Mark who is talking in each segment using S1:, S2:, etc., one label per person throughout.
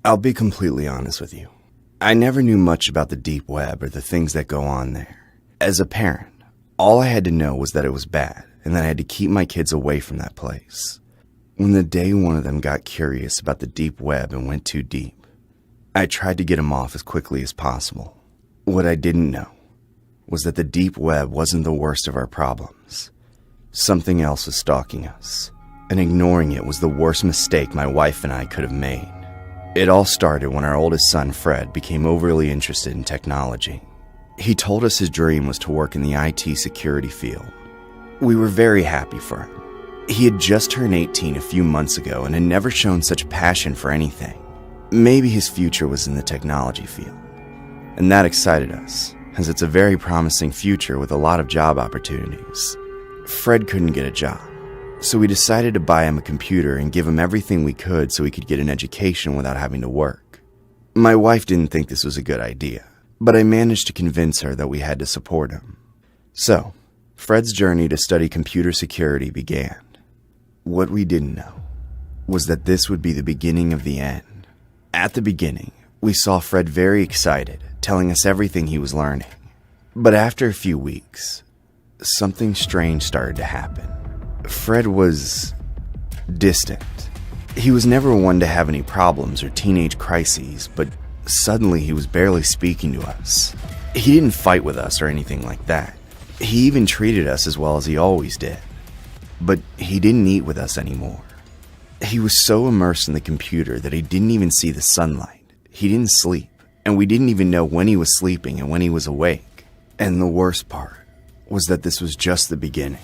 S1: I'll be completely honest with you. I never knew much about the deep web or the things that go on there. As a parent, all I had to know was that it was bad and that I had to keep my kids away from that place. When the day one of them got curious about the deep web and went too deep, I tried to get him off as quickly as possible. What I didn't know was that the deep web wasn't the worst of our problems. Something else was stalking us, and ignoring it was the worst mistake my wife and I could have made. It all started when our oldest son, Fred, became overly interested in technology. He told us his dream was to work in the IT security field. We were very happy for him. He had just turned 18 a few months ago and had never shown such passion for anything. Maybe his future was in the technology field. And that excited us, as it's a very promising future with a lot of job opportunities. Fred couldn't get a job, so we decided to buy him a computer and give him everything we could so he could get an education without having to work. My wife didn't think this was a good idea, but I managed to convince her that we had to support him. So, Fred's journey to study computer security began. What we didn't know was that this would be the beginning of the end. At the beginning, we saw Fred very excited, telling us everything he was learning. But after a few weeks, something strange started to happen. Fred was distant. He was never one to have any problems or teenage crises, but suddenly he was barely speaking to us. He didn't fight with us or anything like that. He even treated us as well as he always did. But he didn't eat with us anymore. He was so immersed in the computer that he didn't even see the sunlight. He didn't sleep, and we didn't even know when he was sleeping and when he was awake. And the worst part was that this was just the beginning.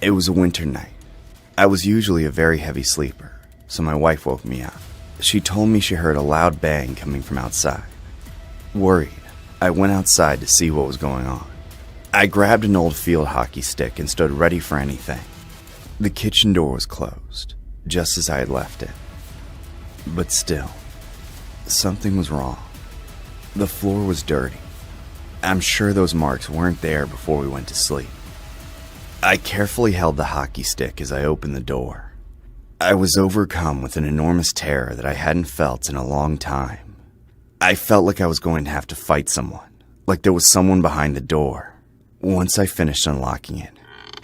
S1: It was a winter night. I was usually a very heavy sleeper, so my wife woke me up. She told me she heard a loud bang coming from outside. Worried, I went outside to see what was going on. I grabbed an old field hockey stick and stood ready for anything. The kitchen door was closed, just as I had left it. But still, something was wrong. The floor was dirty. I'm sure those marks weren't there before we went to sleep. I carefully held the hockey stick as I opened the door. I was overcome with an enormous terror that I hadn't felt in a long time. I felt like I was going to have to fight someone, like there was someone behind the door. Once I finished unlocking it,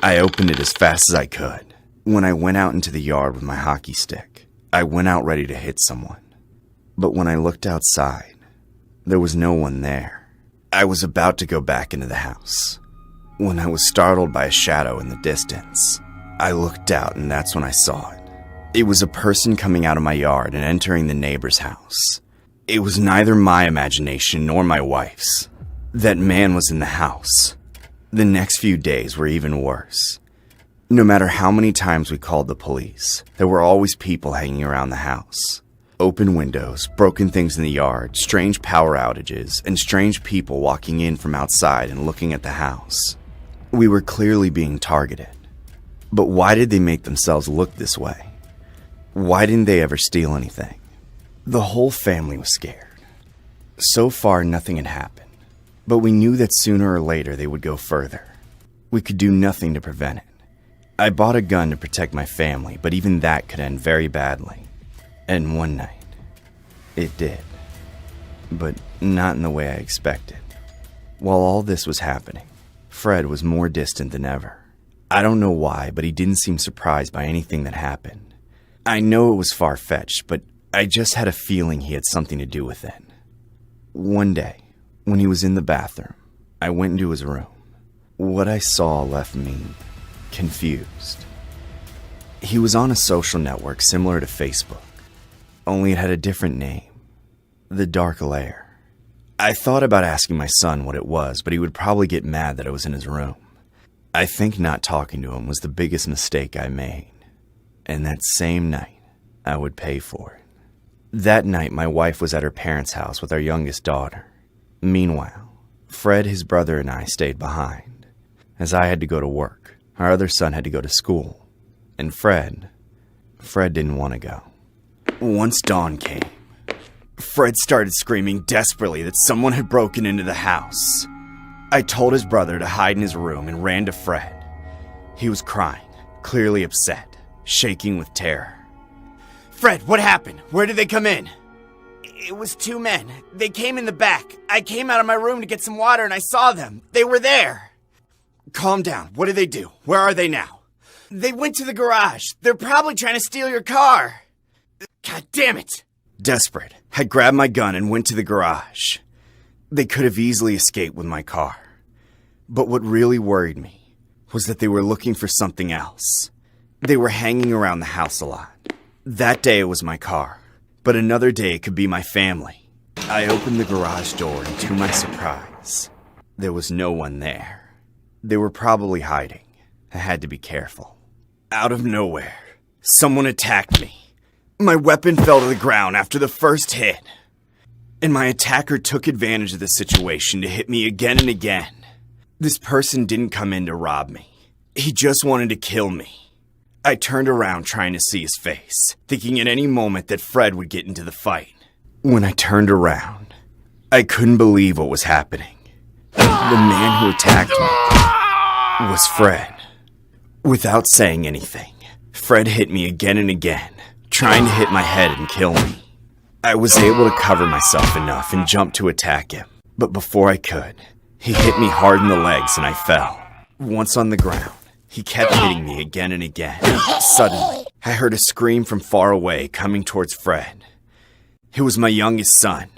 S1: I opened it as fast as I could. When I went out into the yard with my hockey stick, I went out ready to hit someone. But when I looked outside, there was no one there. I was about to go back into the house when I was startled by a shadow in the distance. I looked out, and that's when I saw it. It was a person coming out of my yard and entering the neighbor's house. It was neither my imagination nor my wife's. That man was in the house. The next few days were even worse. No matter how many times we called the police, there were always people hanging around the house. Open windows, broken things in the yard, strange power outages, and strange people walking in from outside and looking at the house. We were clearly being targeted. But why did they make themselves look this way? Why didn't they ever steal anything? The whole family was scared. So far, nothing had happened. But we knew that sooner or later they would go further. We could do nothing to prevent it. I bought a gun to protect my family, but even that could end very badly. And one night, it did. But not in the way I expected. While all this was happening, Fred was more distant than ever. I don't know why, but he didn't seem surprised by anything that happened. I know it was far-fetched, but I just had a feeling he had something to do with it. One day, when he was in the bathroom, I went into his room. What I saw left me confused. He was on a social network similar to Facebook, only it had a different name, the Dark Lair. I thought about asking my son what it was, but he would probably get mad that I was in his room. I think not talking to him was the biggest mistake I made, and that same night, I would pay for it. That night, my wife was at her parents' house with our youngest daughter. Meanwhile, Fred, his brother, and I stayed behind, as I had to go to work. Our other son had to go to school, and Fred didn't want to go. Once dawn came, Fred started screaming desperately that someone had broken into the house. I told his brother to hide in his room and ran to Fred. He was crying, clearly upset, shaking with terror. "Fred, what happened? Where did they come in?"
S2: It was two men. They came in the back. I came out of my room to get some water and I saw them. They were there. Calm down. What did they do? Where are they now? They went to the garage. They're probably trying to steal your car. God damn it.
S1: Desperate, I grabbed my gun and went to the garage. They could have easily escaped with my car. But what really worried me was that they were looking for something else. They were hanging around the house a lot. That day it was my car, but another day it could be my family. I opened the garage door and to my surprise, there was no one there. They were probably hiding. I had to be careful. Out of nowhere, someone attacked me. My weapon fell to the ground after the first hit, and my attacker took advantage of the situation to hit me again and again. This person didn't come in to rob me. He just wanted to kill me. I turned around trying to see his face, thinking at any moment that Fred would get into the fight. When I turned around, I couldn't believe what was happening. The man who attacked me was Fred. Without saying anything, Fred hit me again and again, trying to hit my head and kill me. I was able to cover myself enough and jump to attack him, but before I could, he hit me hard in the legs and I fell. Once on the ground, he kept hitting me again and again. Suddenly, I heard a scream from far away coming towards Fred. It was my youngest son.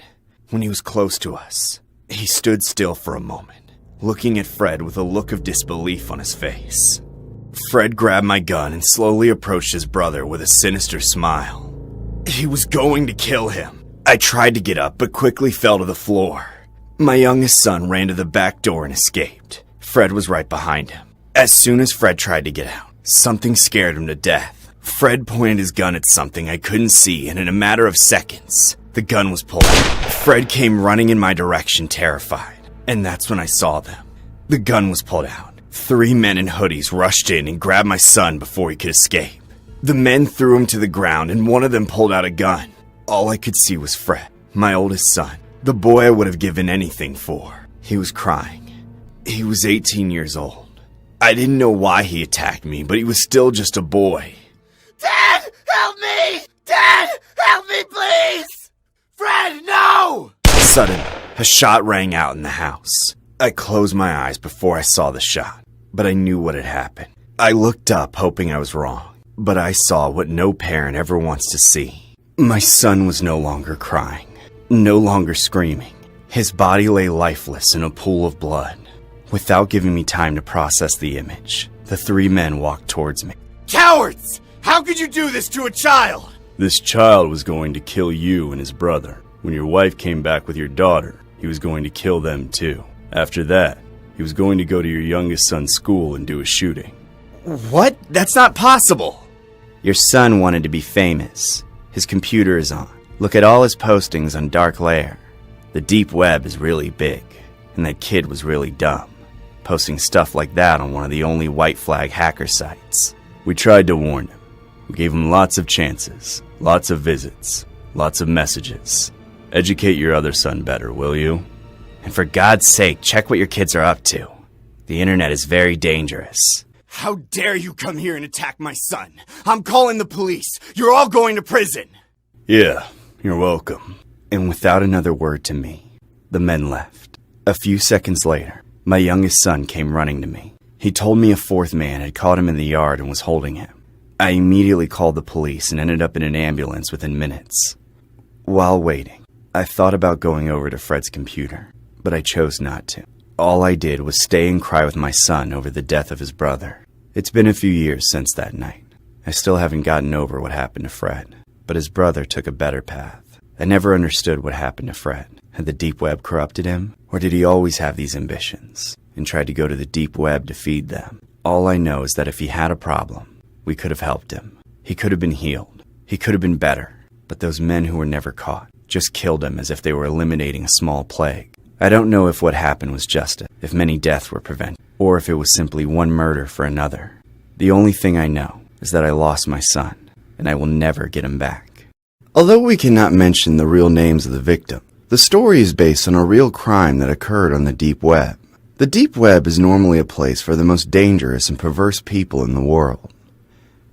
S1: When he was close to us, he stood still for a moment, looking at Fred with a look of disbelief on his face. Fred grabbed my gun and slowly approached his brother with a sinister smile. He was going to kill him. I tried to get up, but quickly fell to the floor. My youngest son ran to the back door and escaped. Fred was right behind him. As soon as Fred tried to get out, something scared him to death. Fred pointed his gun at something I couldn't see, and in a matter of seconds, the gun was pulled out. Fred came running in my direction, terrified, and that's when I saw them. The gun was pulled out. 3 men in hoodies rushed in and grabbed my son before he could escape. The men threw him to the ground, and one of them pulled out a gun. All I could see was Fred, my oldest son, the boy I would have given anything for. He was crying. He was 18 years old. I didn't know why he attacked me, but he was still just a boy.
S2: Dad, help me! Dad, help me, please! Fred, no!
S1: Suddenly, a shot rang out in the house. I closed my eyes before I saw the shot, but I knew what had happened. I looked up, hoping I was wrong, but I saw what no parent ever wants to see. My son was no longer crying, no longer screaming. His body lay lifeless in a pool of blood. Without giving me time to process the image, the 3 men walked towards me.
S2: Cowards! How could you do this to a child?
S3: This child was going to kill you and his brother. When your wife came back with your daughter, he was going to kill them too. After that, he was going to go to your youngest son's school and do a shooting.
S1: What? That's not possible! Your son wanted to be famous. His computer is on. Look at all his postings on Dark Lair. The deep web is really big, and that kid was really dumb, posting stuff like that on one of the only white flag hacker sites.
S3: We tried to warn him. We gave him lots of chances, lots of visits, lots of messages. Educate your other son better, will you?
S1: And for God's sake, check what your kids are up to. The internet is very dangerous.
S2: How dare you come here and attack my son? I'm calling the police. You're all going to prison.
S3: Yeah, you're welcome.
S1: And without another word to me, the men left. A few seconds later, my youngest son came running to me. He told me a 4th man had caught him in the yard and was holding him. I immediately called the police and ended up in an ambulance within minutes. While waiting, I thought about going over to Fred's computer, but I chose not to. All I did was stay and cry with my son over the death of his brother. It's been a few years since that night. I still haven't gotten over what happened to Fred, but his brother took a better path. I never understood what happened to Fred. Had the deep web corrupted him, or did he always have these ambitions and tried to go to the deep web to feed them? All I know is that if he had a problem, we could have helped him. He could have been healed. He could have been better. But those men who were never caught just killed him as if they were eliminating a small plague. I don't know if what happened was justice, if many deaths were prevented, or if it was simply one murder for another. The only thing I know is that I lost my son, and I will never get him back. Although we cannot mention the real names of the victim, the story is based on a real crime that occurred on the deep web. The deep web is normally a place for the most dangerous and perverse people in the world.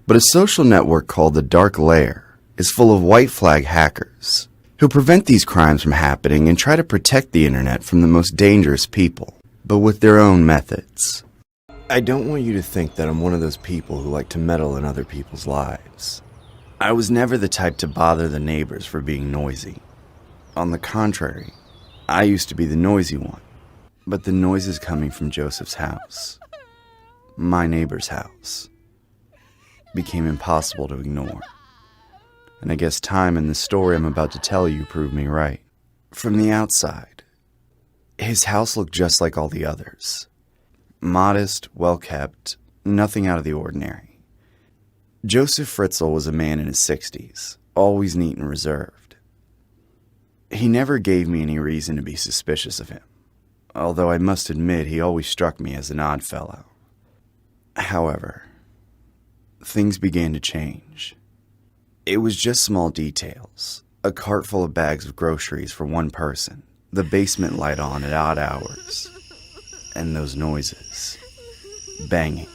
S1: But a social network called the Dark Lair is full of white flag hackers who prevent these crimes from happening and try to protect the internet from the most dangerous people, but with their own methods. I don't want you to think that I'm one of those people who like to meddle in other people's lives. I was never the type to bother the neighbors for being noisy. On the contrary, I used to be the noisy one, but the noises coming from Joseph's house, my neighbor's house, became impossible to ignore. And I guess time and the story I'm about to tell you proved me right. From the outside, his house looked just like all the others. Modest, well-kept, nothing out of the ordinary. Joseph Fritzl was a man in his 60s, always neat and reserved. He never gave me any reason to be suspicious of him, although I must admit he always struck me as an odd fellow. However, things began to change. It was just small details. A cart full of bags of groceries for one person, the basement light on at odd hours, and those noises. Banging,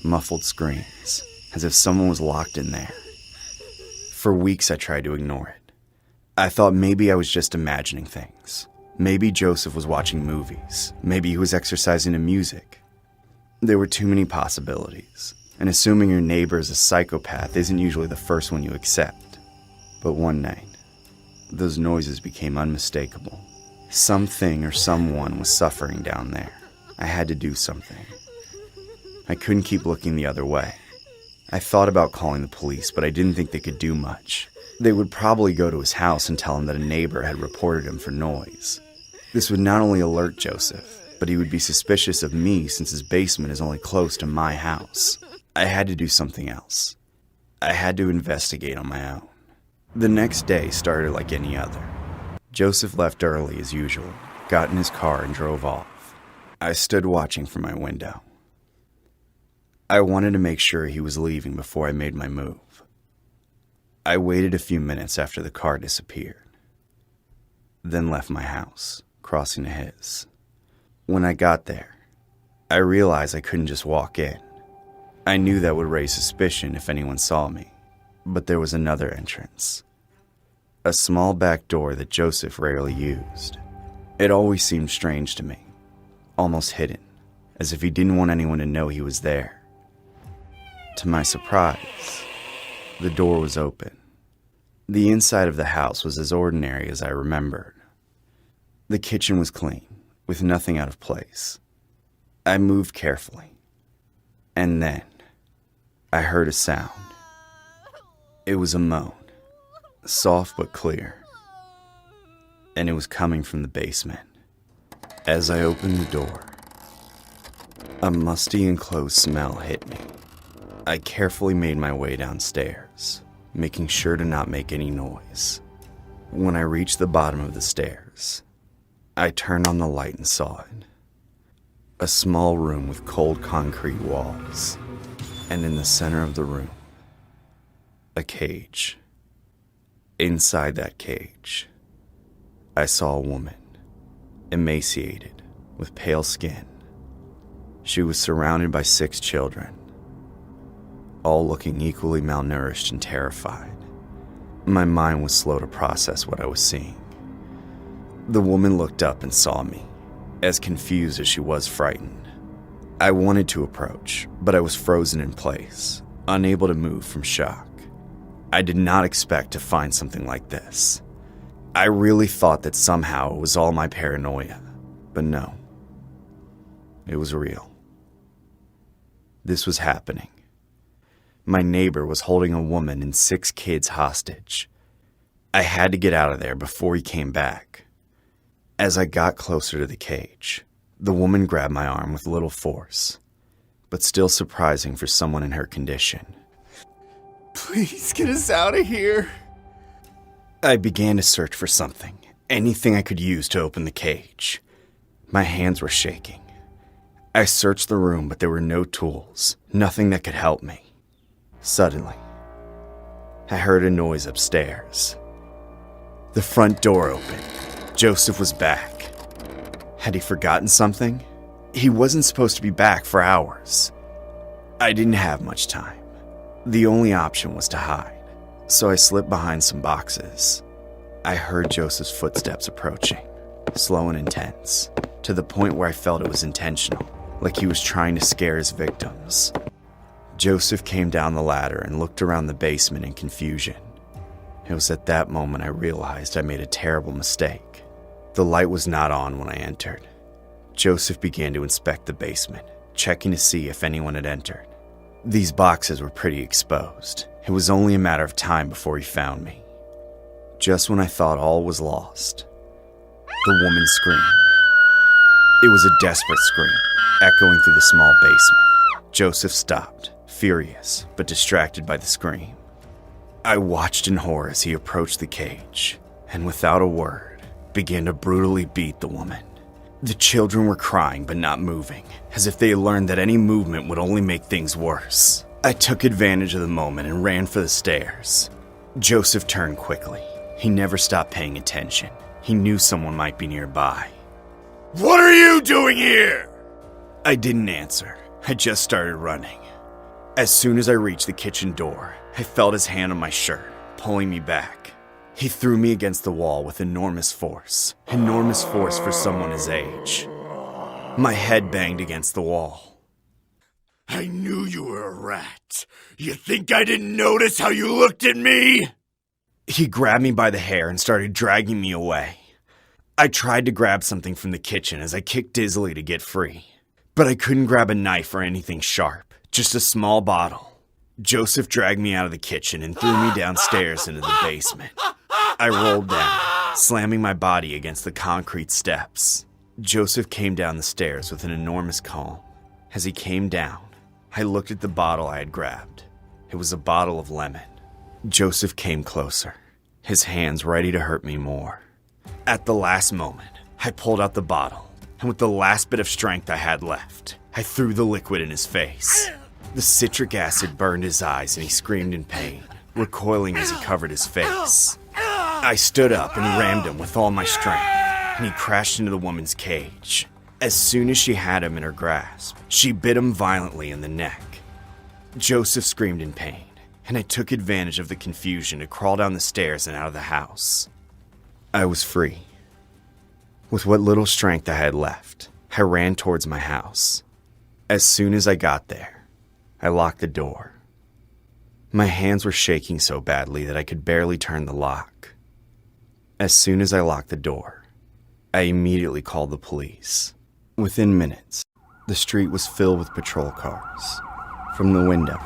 S1: muffled screams, as if someone was locked in there. For weeks I tried to ignore it. I thought maybe I was just imagining things. Maybe Joseph was watching movies. Maybe he was exercising to music. There were too many possibilities, and assuming your neighbor is a psychopath isn't usually the first one you accept. But one night, those noises became unmistakable. Something or someone was suffering down there. I had to do something. I couldn't keep looking the other way. I thought about calling the police, but I didn't think they could do much. They would probably go to his house and tell him that a neighbor had reported him for noise. This would not only alert Joseph, but he would be suspicious of me since his basement is only close to my house. I had to do something else. I had to investigate on my own. The next day started like any other. Joseph left early as usual, got in his car and drove off. I stood watching from my window. I wanted to make sure he was leaving before I made my move. I waited a few minutes after the car disappeared, then left my house, crossing to his. When I got there, I realized I couldn't just walk in. I knew that would raise suspicion if anyone saw me, but there was another entrance. A small back door that Joseph rarely used. It always seemed strange to me, almost hidden, as if he didn't want anyone to know he was there. To my surprise, the door was open. The inside of the house was as ordinary as I remembered. The kitchen was clean, with nothing out of place. I moved carefully, and then I heard a sound. It was a moan, soft but clear, and it was coming from the basement. As I opened the door, a musty and close smell hit me. I carefully made my way downstairs, making sure to not make any noise. When I reached the bottom of the stairs, I turned on the light and saw it. A small room with cold concrete walls, and in the center of the room, a cage. Inside that cage, I saw a woman, emaciated, with pale skin. She was surrounded by 6 children, all looking equally malnourished and terrified. My mind was slow to process what I was seeing. The woman looked up and saw me, as confused as she was frightened. I wanted to approach, but I was frozen in place, unable to move from shock. I did not expect to find something like this. I really thought that somehow it was all my paranoia, but no. It was real. This was happening. My neighbor was holding a woman and 6 kids hostage. I had to get out of there before he came back. As I got closer to the cage, the woman grabbed my arm with little force, but still surprising for someone in her condition.
S2: Please get us out of here.
S1: I began to search for something, anything I could use to open the cage. My hands were shaking. I searched the room, but there were no tools, nothing that could help me. Suddenly, I heard a noise upstairs. The front door opened. Joseph was back. Had he forgotten something? He wasn't supposed to be back for hours. I didn't have much time. The only option was to hide, so I slipped behind some boxes. I heard Joseph's footsteps approaching, slow and intense, to the point where I felt it was intentional, like he was trying to scare his victims. Joseph came down the ladder and looked around the basement in confusion. It was at that moment I realized I made a terrible mistake. The light was not on when I entered. Joseph began to inspect the basement, checking to see if anyone had entered. These boxes were pretty exposed. It was only a matter of time before he found me. Just when I thought all was lost, the woman screamed. It was a desperate scream, echoing through the small basement. Joseph stopped, furious, but distracted by the scream. I watched in horror as he approached the cage, and without a word, began to brutally beat the woman. The children were crying but not moving, as if they had learned that any movement would only make things worse. I took advantage of the moment and ran for the stairs. Joseph turned quickly. He never stopped paying attention. He knew someone might be nearby.
S2: What are you doing here?
S1: I didn't answer. I just started running. As soon as I reached the kitchen door, I felt his hand on my shirt, pulling me back. He threw me against the wall with enormous force for someone his age. My head banged against the wall.
S2: I knew you were a rat. You think I didn't notice how you looked at me?
S1: He grabbed me by the hair and started dragging me away. I tried to grab something from the kitchen as I kicked dizzily to get free, but I couldn't grab a knife or anything sharp, just a small bottle. Joseph dragged me out of the kitchen and threw me downstairs into the basement. I rolled down, slamming my body against the concrete steps. Joseph came down the stairs with an enormous calm. As he came down, I looked at the bottle I had grabbed. It was a bottle of lemon. Joseph came closer, his hands ready to hurt me more. At the last moment, I pulled out the bottle, and with the last bit of strength I had left, I threw the liquid in his face. The citric acid burned his eyes and he screamed in pain, recoiling as he covered his face. I stood up and rammed him with all my strength, and he crashed into the woman's cage. As soon as she had him in her grasp, she bit him violently in the neck. Joseph screamed in pain, and I took advantage of the confusion to crawl down the stairs and out of the house. I was free. With what little strength I had left, I ran towards my house. As soon as I got there, I locked the door. My hands were shaking so badly that I could barely turn the lock. As soon as I locked the door, I immediately called the police. Within minutes, the street was filled with patrol cars. From the window,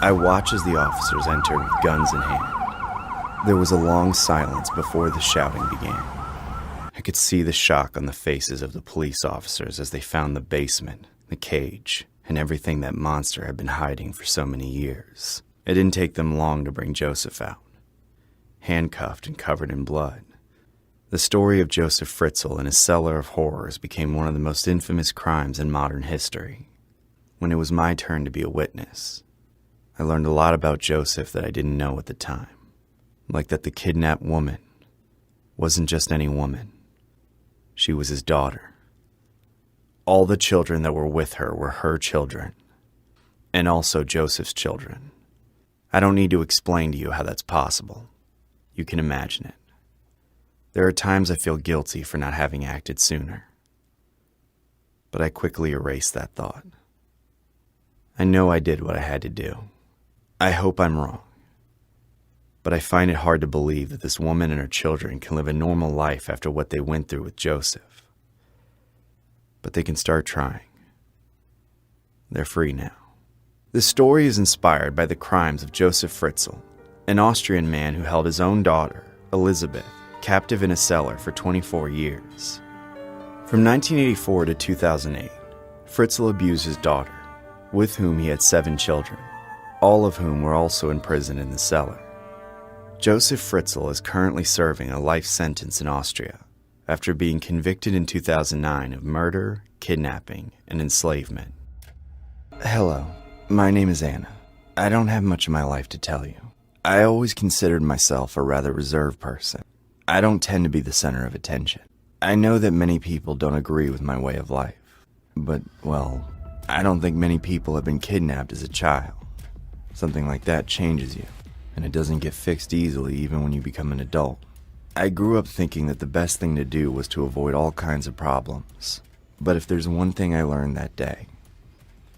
S1: I watched as the officers entered with guns in hand. There was a long silence before the shouting began. I could see the shock on the faces of the police officers as they found the basement, the cage, and everything that monster had been hiding for so many years. It didn't take them long to bring Joseph out, handcuffed and covered in blood. The story of Joseph Fritzl and his Cellar of Horrors became one of the most infamous crimes in modern history. When it was my turn to be a witness, I learned a lot about Joseph that I didn't know at the time. Like that the kidnapped woman wasn't just any woman. She was his daughter. All the children that were with her were her children, and also Joseph's children. I don't need to explain to you how that's possible. You can imagine it. There are times I feel guilty for not having acted sooner, but I quickly erased that thought. I know I did what I had to do. I hope I'm wrong. But I find it hard to believe that this woman and her children can live a normal life after what they went through with Joseph. But they can start trying. They're free now. This story is inspired by the crimes of Joseph Fritzl, an Austrian man who held his own daughter, Elizabeth, captive in a cellar for 24 years. From 1984 to 2008, Fritzl abused his daughter, with whom he had 7 children, all of whom were also imprisoned in the cellar. Joseph Fritzl is currently serving a life sentence in Austria after being convicted in 2009 of murder, kidnapping, and enslavement. Hello, my name is Anna. I don't have much of my life to tell you. I always considered myself a rather reserved person. I don't tend to be the center of attention. I know that many people don't agree with my way of life, but, well, I don't think many people have been kidnapped as a child. Something like that changes you, and it doesn't get fixed easily even when you become an adult. I grew up thinking that the best thing to do was to avoid all kinds of problems. But if there's one thing I learned that day,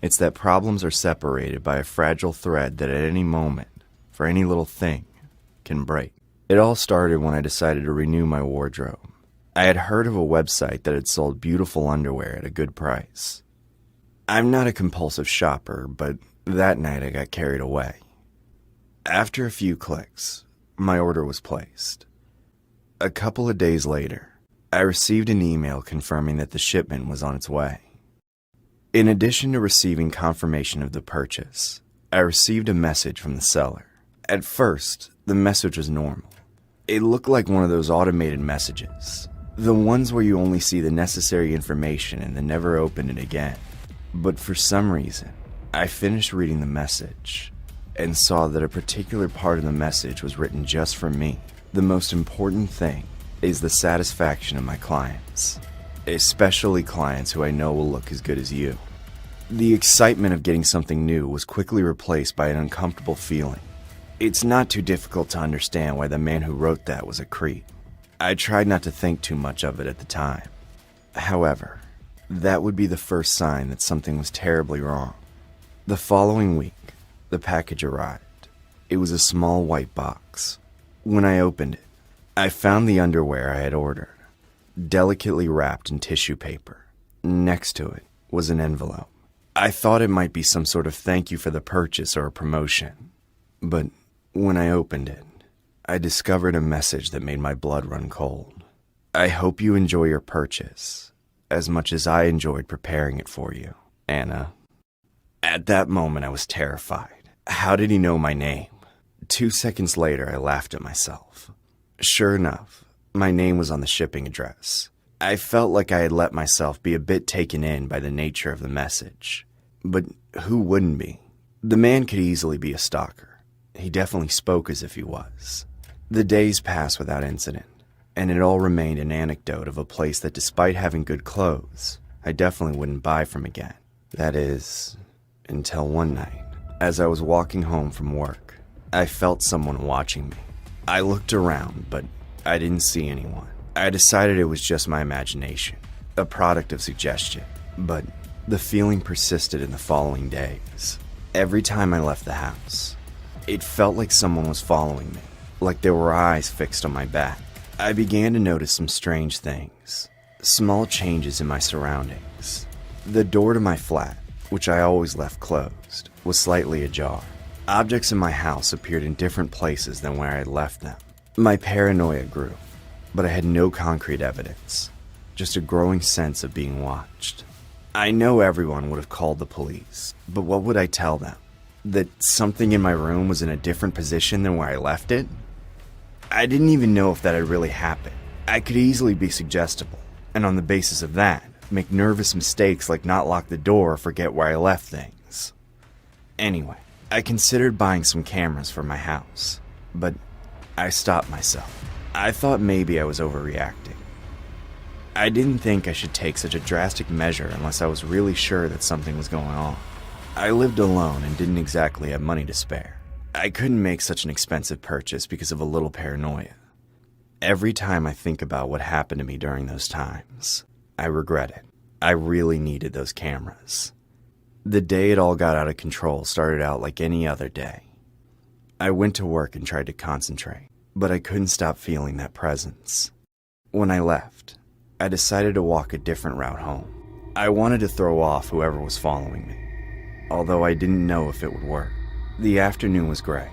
S1: it's that problems are separated by a fragile thread that at any moment, for any little thing, can break. It all started when I decided to renew my wardrobe. I had heard of a website that had sold beautiful underwear at a good price. I'm not a compulsive shopper, but that night I got carried away. After a few clicks, my order was placed. A couple of days later, I received an email confirming that the shipment was on its way. In addition to receiving confirmation of the purchase, I received a message from the seller. At first, the message was normal. It looked like one of those automated messages, the ones where you only see the necessary information and then never open it again. But for some reason, I finished reading the message and saw that a particular part of the message was written just for me. The most important thing is the satisfaction of my clients, especially clients who I know will look as good as you. The excitement of getting something new was quickly replaced by an uncomfortable feeling. It's not too difficult to understand why the man who wrote that was a creep. I tried not to think too much of it at the time. However, that would be the first sign that something was terribly wrong. The following week, the package arrived. It was a small white box. When I opened it, I found the underwear I had ordered, delicately wrapped in tissue paper. Next to it was an envelope. I thought it might be some sort of thank you for the purchase or a promotion. But when I opened it, I discovered a message that made my blood run cold. I hope you enjoy your purchase as much as I enjoyed preparing it for you, Anna. At that moment, I was terrified. How did he know my name? 2 seconds later, I laughed at myself. Sure enough, my name was on the shipping address. I felt like I had let myself be a bit taken in by the nature of the message. But who wouldn't be? The man could easily be a stalker. He definitely spoke as if he was. The days passed without incident, and it all remained an anecdote of a place that, despite having good clothes, I definitely wouldn't buy from again. That is, until one night, as I was walking home from work, I felt someone watching me. I looked around, but I didn't see anyone. I decided it was just my imagination, a product of suggestion. But the feeling persisted in the following days. Every time I left the house, it felt like someone was following me, like there were eyes fixed on my back. I began to notice some strange things, small changes in my surroundings. The door to my flat, which I always left closed, was slightly ajar. Objects in my house appeared in different places than where I had left them. My paranoia grew, but I had no concrete evidence, just a growing sense of being watched. I know everyone would have called the police, but what would I tell them? That something in my room was in a different position than where I left it? I didn't even know if that had really happened. I could easily be suggestible, and on the basis of that, make nervous mistakes like not lock the door or forget where I left things. Anyway, I considered buying some cameras for my house, but I stopped myself. I thought maybe I was overreacting. I didn't think I should take such a drastic measure unless I was really sure that something was going on. I lived alone and didn't exactly have money to spare. I couldn't make such an expensive purchase because of a little paranoia. Every time I think about what happened to me during those times, I regret it. I really needed those cameras. The day it all got out of control started out like any other day. I went to work and tried to concentrate, but I couldn't stop feeling that presence. When I left, I decided to walk a different route home. I wanted to throw off whoever was following me, although I didn't know if it would work. The afternoon was gray,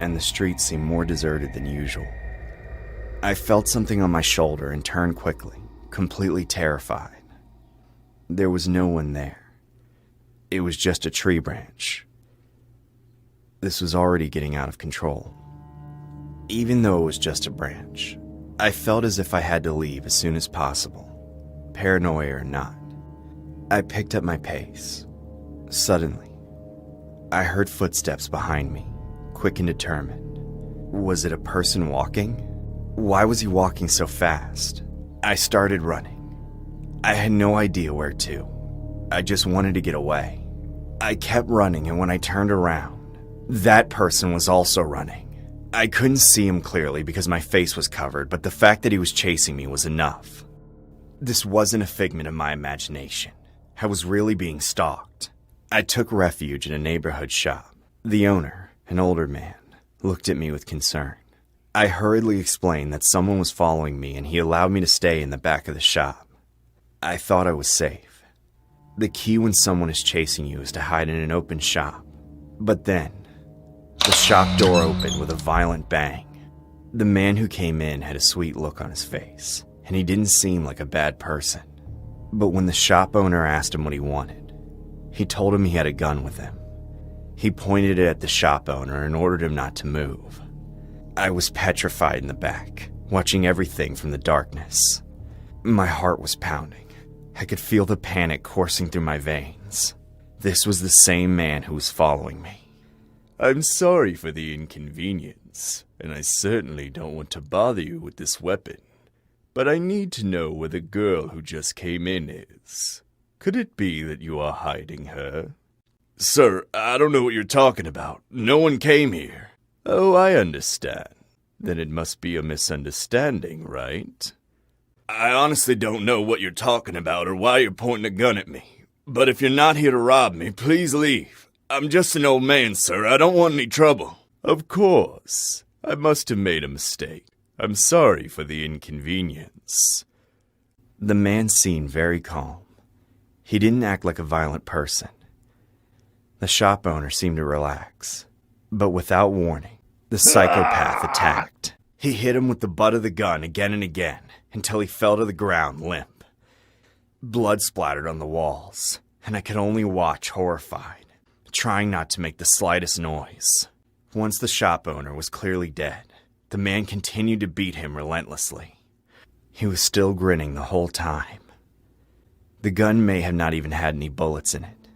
S1: and the streets seemed more deserted than usual. I felt something on my shoulder and turned quickly, completely terrified. There was no one there. It was just a tree branch. This was already getting out of control. Even though it was just a branch, I felt as if I had to leave as soon as possible, paranoia or not. I picked up my pace. Suddenly, I heard footsteps behind me, quick and determined. Was it a person walking? Why was he walking so fast? I started running. I had no idea where to. I just wanted to get away. I kept running, and when I turned around, that person was also running. I couldn't see him clearly because my face was covered, but the fact that he was chasing me was enough. This wasn't a figment of my imagination. I was really being stalked. I took refuge in a neighborhood shop. The owner, an older man, looked at me with concern. I hurriedly explained that someone was following me and he allowed me to stay in the back of the shop. I thought I was safe. The key when someone is chasing you is to hide in an open shop. But then, the shop door opened with a violent bang. The man who came in had a sweet look on his face, and he didn't seem like a bad person. But when the shop owner asked him what he wanted, he told him he had a gun with him. He pointed it at the shop owner and ordered him not to move. I was petrified in the back, watching everything from the darkness. My heart was pounding. I could feel the panic coursing through my veins. This was the same man who was following me.
S3: I'm sorry for the inconvenience, and I certainly don't want to bother you with this weapon. But I need to know where the girl who just came in is. Could it be that you are hiding her? Sir, I don't know what you're talking about. No one came here. Oh, I understand. Then it must be a misunderstanding, right? I honestly don't know what you're talking about or why you're pointing a gun at me. But if you're not here to rob me, please leave. I'm just an old man, sir. I don't want any trouble. Of course. I must have made a mistake. I'm sorry for the inconvenience.
S1: The man seemed very calm. He didn't act like a violent person. The shop owner seemed to relax. But without warning, the psychopath attacked. He hit him with the butt of the gun again and again until he fell to the ground limp. Blood splattered on the walls, and I could only watch horrified, trying not to make the slightest noise. Once the shop owner was clearly dead, the man continued to beat him relentlessly. He was still grinning the whole time. The gun may have not even had any bullets in it.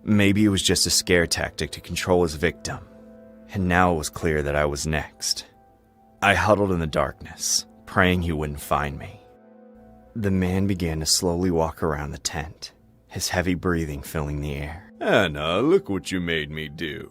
S1: Maybe it was just a scare tactic to control his victim, and now it was clear that I was next. I huddled in the darkness, praying he wouldn't find me. The man began to slowly walk around the tent, his heavy breathing filling the air.
S3: Anna, look what you made me do.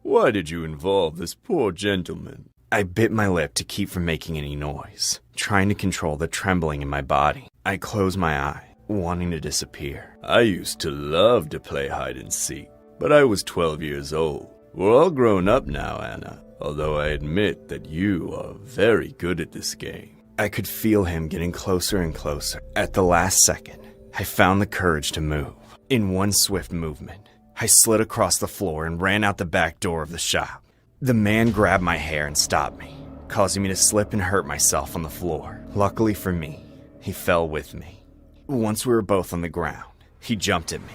S3: Why did you involve this poor gentleman?
S1: I bit my lip to keep from making any noise, trying to control the trembling in my body. I closed my eye, wanting to disappear.
S3: I used to love to play hide and seek, but I was 12 years old. We're all grown up now, Anna, although I admit that you are very good at this game.
S1: I could feel him getting closer and closer. At the last second, I found the courage to move. In one swift movement, I slid across the floor and ran out the back door of the shop. The man grabbed my hair and stopped me, causing me to slip and hurt myself on the floor. Luckily for me, he fell with me. Once we were both on the ground, he jumped at me,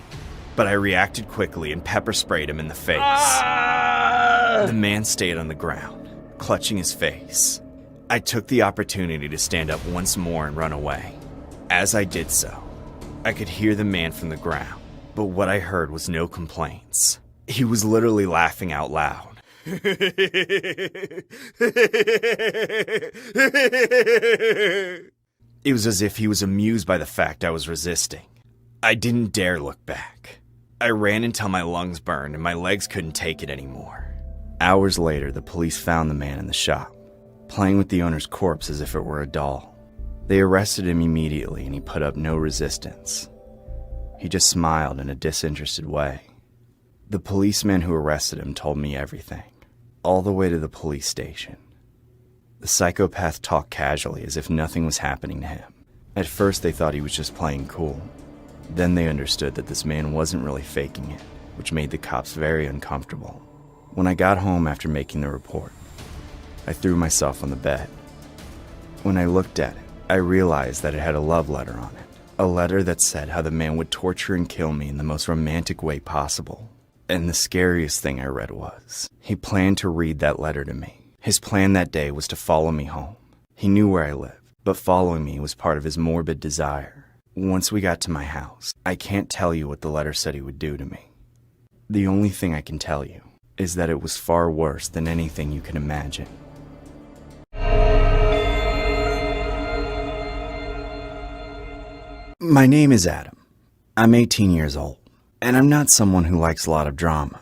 S1: but I reacted quickly and pepper sprayed him in the face. The man stayed on the ground, clutching his face. I took the opportunity to stand up once more and run away. As I did so, I could hear the man from the ground, but what I heard was no complaints. He was literally laughing out loud. It was as if he was amused by the fact I was resisting. I didn't dare look back. I ran until my lungs burned and my legs couldn't take it anymore. Hours later, the police found the man in the shop, playing with the owner's corpse as if it were a doll. They arrested him immediately and he put up no resistance. He just smiled in a disinterested way. The policeman who arrested him told me everything, all the way to the police station. The psychopath talked casually as if nothing was happening to him. At first they thought he was just playing cool. Then they understood that this man wasn't really faking it, which made the cops very uncomfortable. When I got home after making the report, I threw myself on the bed. When I looked at it, I realized that it had a love letter on it. A letter that said how the man would torture and kill me in the most romantic way possible. And the scariest thing I read was, he planned to read that letter to me. His plan that day was to follow me home. He knew where I lived, but following me was part of his morbid desire. Once we got to my house, I can't tell you what the letter said he would do to me. The only thing I can tell you is that it was far worse than anything you can imagine. My name is Adam. I'm 18 years old, and I'm not someone who likes a lot of drama.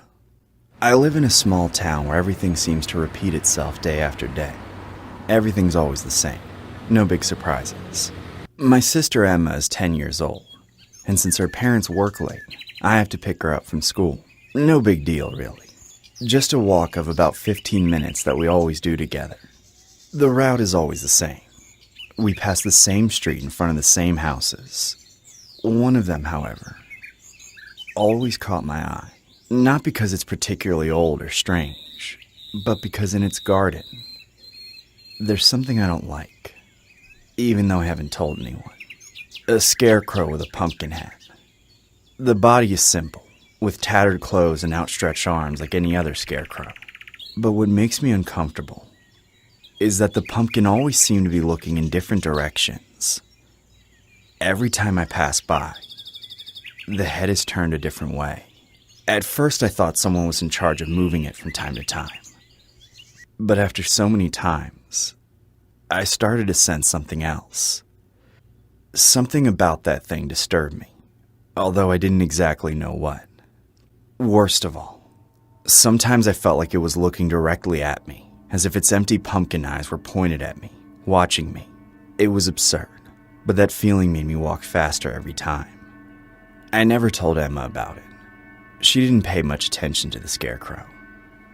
S1: I live in a small town where everything seems to repeat itself day after day. Everything's always the same. No big surprises. My sister Emma is 10 years old, and since her parents work late, I have to pick her up from school. No big deal, really. Just a walk of about 15 minutes that we always do together. The route is always the same. We pass the same street in front of the same houses. One of them, however, always caught my eye. Not because it's particularly old or strange, but because in its garden, there's something I don't like, even though I haven't told anyone. A scarecrow with a pumpkin hat. The body is simple, with tattered clothes and outstretched arms like any other scarecrow. But what makes me uncomfortable is that the pumpkin always seemed to be looking in different directions. Every time I pass by, the head is turned a different way. At first I thought someone was in charge of moving it from time to time. But after so many times, I started to sense something else. Something about that thing disturbed me, although I didn't exactly know what. Worst of all, sometimes I felt like it was looking directly at me, as if its empty pumpkin eyes were pointed at me, watching me. It was absurd, but that feeling made me walk faster every time. I never told Emma about it. She didn't pay much attention to the scarecrow.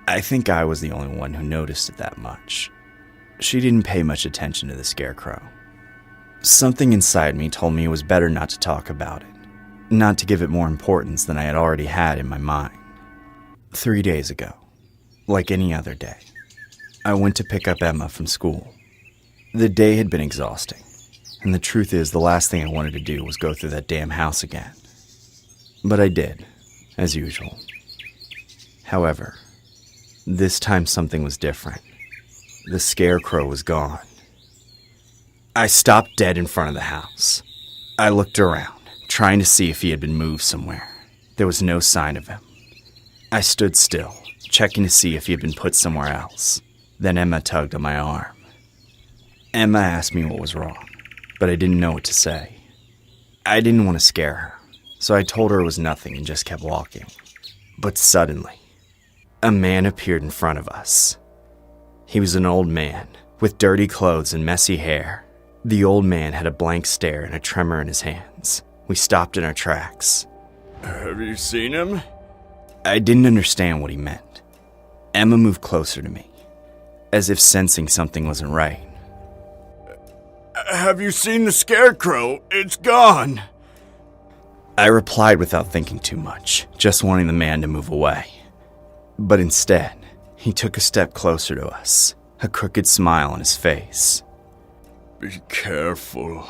S1: I think I was the only one who noticed it that much. She didn't pay much attention to the scarecrow. Something inside me told me it was better not to talk about it, not to give it more importance than I had already had in my mind. 3 days ago, like any other day, I went to pick up Emma from school. The day had been exhausting, and the truth is the last thing I wanted to do was go through that damn house again. But I did, as usual. However, this time something was different. The scarecrow was gone. I stopped dead in front of the house. I looked around, trying to see if he had been moved somewhere. There was no sign of him. I stood still, checking to see if he had been put somewhere else. Then Emma tugged on my arm. Emma asked me what was wrong, but I didn't know what to say. I didn't want to scare her, so I told her it was nothing and just kept walking. But suddenly, a man appeared in front of us. He was an old man, with dirty clothes and messy hair. The old man had a blank stare and a tremor in his hands. We stopped in our tracks.
S3: Have you seen him?
S1: I didn't understand what he meant. Emma moved closer to me, as if sensing something wasn't right.
S3: Have you seen the scarecrow? It's gone.
S1: I replied without thinking too much, just wanting the man to move away. But instead, he took a step closer to us, a crooked smile on his face.
S3: Be careful.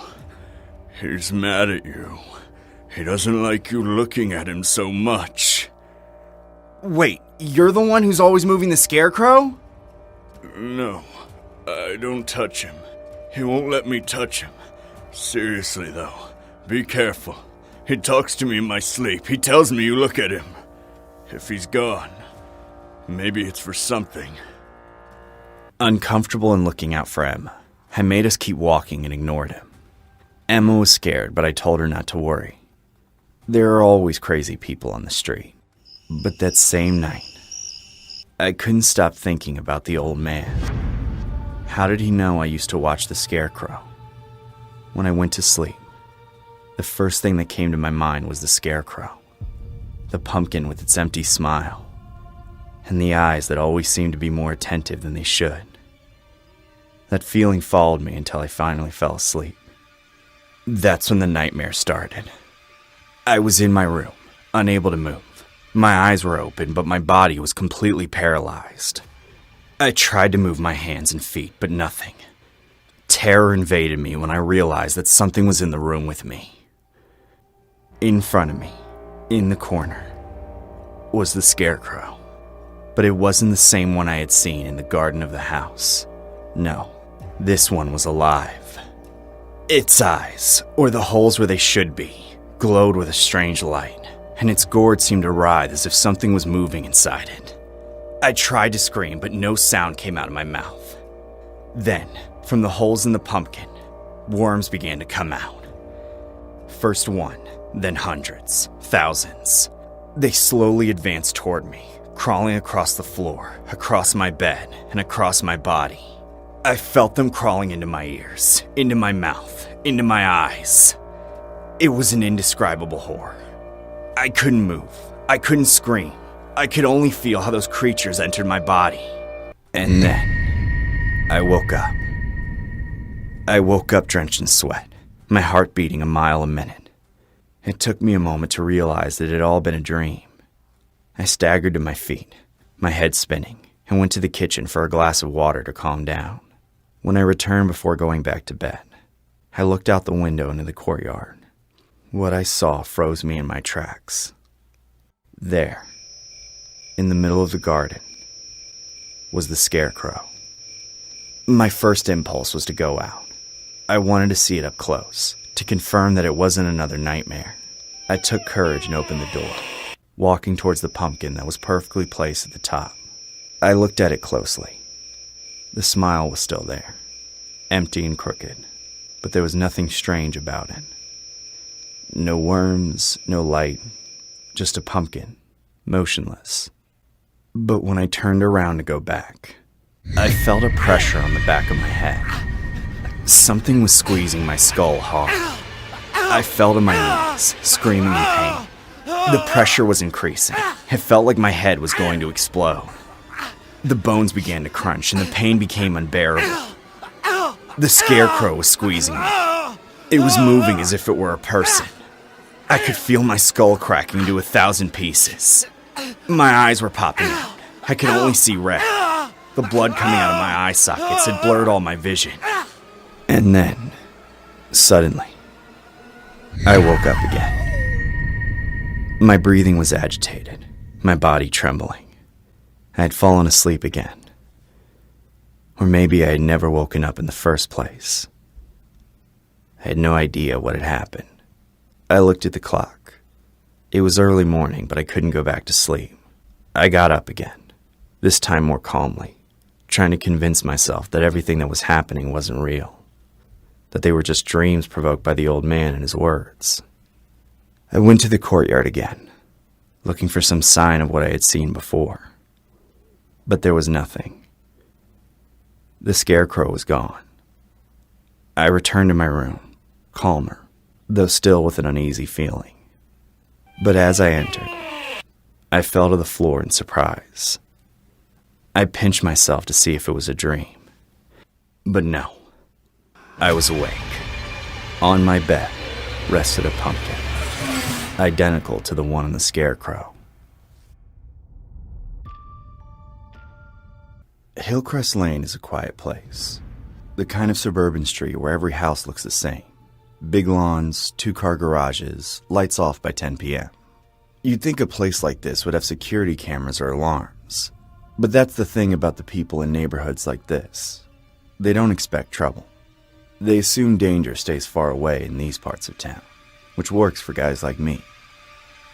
S3: He's mad at you. He doesn't like you looking at him so much.
S2: Wait, you're the one who's always moving the scarecrow?
S3: No, I don't touch him. He won't let me touch him. Seriously, though, be careful. He talks to me in my sleep. He tells me you look at him. If he's gone, maybe it's for something.
S1: Uncomfortable and looking out for Emma, I made us keep walking and ignored him. Emma was scared, but I told her not to worry. There are always crazy people on the street. But that same night, I couldn't stop thinking about the old man. How did he know I used to watch the scarecrow? When I went to sleep, the first thing that came to my mind was the scarecrow. The pumpkin with its empty smile, and the eyes that always seemed to be more attentive than they should. That feeling followed me until I finally fell asleep. That's when the nightmare started. I was in my room, unable to move. My eyes were open, but my body was completely paralyzed. I tried to move my hands and feet, but nothing. Terror invaded me when I realized that something was in the room with me. In front of me, in the corner, was the scarecrow. But it wasn't the same one I had seen in the garden of the house. No, this one was alive. Its eyes, or the holes where they should be, glowed with a strange light, and its gourd seemed to writhe as if something was moving inside it. I tried to scream, but no sound came out of my mouth. Then, from the holes in the pumpkin, worms began to come out. First one, then hundreds, thousands. They slowly advanced toward me,
S2: crawling across the floor, across my bed, and across my body. I felt them crawling into my ears, into my mouth, into my eyes. It was an indescribable horror. I couldn't move. I couldn't scream. I could only feel how those creatures entered my body. And then, I woke up. I woke up drenched in sweat, my heart beating a mile a minute. It took me a moment to realize that it had all been a dream. I staggered to my feet, my head spinning, and went to the kitchen for a glass of water to calm down. When I returned before going back to bed, I looked out the window into the courtyard. What I saw froze me in my tracks. There, in the middle of the garden, was the scarecrow. My first impulse was to go out. I wanted to see it up close, to confirm that it wasn't another nightmare. I took courage and opened the door, walking towards the pumpkin that was perfectly placed at the top. I looked at it closely. The smile was still there, empty and crooked, but there was nothing strange about it. No worms, no light, just a pumpkin, motionless. But when I turned around to go back, I felt a pressure on the back of my head. Something was squeezing my skull hard. I fell to my knees, screaming in pain. The pressure was increasing. It felt like my head was going to explode. The bones began to crunch and the pain became unbearable. The scarecrow was squeezing me. It was moving as if it were a person. I could feel my skull cracking into 1,000 pieces. My eyes were popping out. I could only see red. The blood coming out of my eye sockets had blurred all my vision. And then, suddenly, I woke up again. My breathing was agitated, my body trembling. I had fallen asleep again. Or maybe I had never woken up in the first place. I had no idea what had happened. I looked at the clock. It was early morning, but I couldn't go back to sleep. I got up again, this time more calmly, trying to convince myself that everything that was happening wasn't real, that they were just dreams provoked by the old man and his words. I went to the courtyard again, looking for some sign of what I had seen before. But there was nothing. The scarecrow was gone. I returned to my room, calmer, though still with an uneasy feeling. But as I entered, I fell to the floor in surprise. I pinched myself to see if it was a dream. But no, I was awake. On my bed rested a pumpkin, identical to the one in the scarecrow. Hillcrest Lane is a quiet place. The kind of suburban street where every house looks the same. Big lawns, 2-car garages, lights off by 10 p.m. You'd think a place like this would have security cameras or alarms. But that's the thing about the people in neighborhoods like this. They don't expect trouble. They assume danger stays far away in these parts of town, which works for guys like me.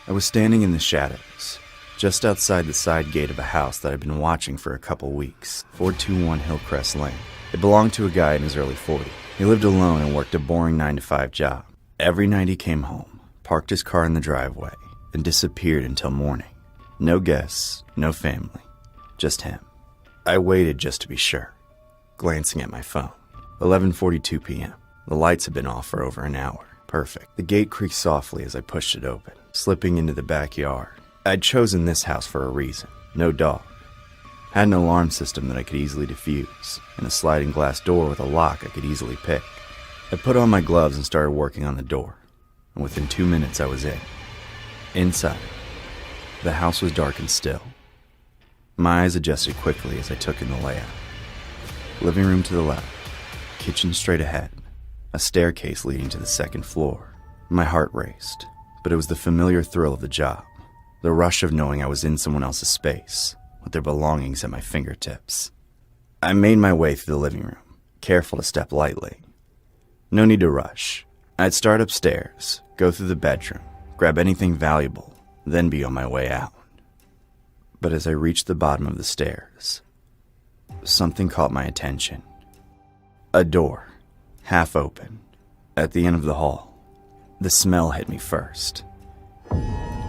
S2: I was standing in the shadows, just outside the side gate of a house that I'd been watching for a couple weeks, 421 Hillcrest Lane. It belonged to a guy in his early 40s. He lived alone and worked a boring 9-to-5 job. Every night he came home, parked his car in the driveway, and disappeared until morning. No guests, no family, just him. I waited just to be sure, glancing at my phone. 11:42 p.m. The lights had been off for over an hour. Perfect. The gate creaked softly as I pushed it open, slipping into the backyard. I'd chosen this house for a reason. No dog. Had an alarm system that I could easily defuse, and a sliding glass door with a lock I could easily pick. I put on my gloves and started working on the door, and within 2 minutes I was in. Inside, the house was dark and still. My eyes adjusted quickly as I took in the layout. Living room to the left, kitchen straight ahead, a staircase leading to the second floor. My heart raced, but it was the familiar thrill of the job, the rush of knowing I was in someone else's space, with their belongings at my fingertips. I made my way through the living room, careful to step lightly. No need to rush. I'd start upstairs, go through the bedroom, grab anything valuable, then be on my way out. But as I reached the bottom of the stairs, something caught my attention. A door, half open, at the end of the hall. The smell hit me first.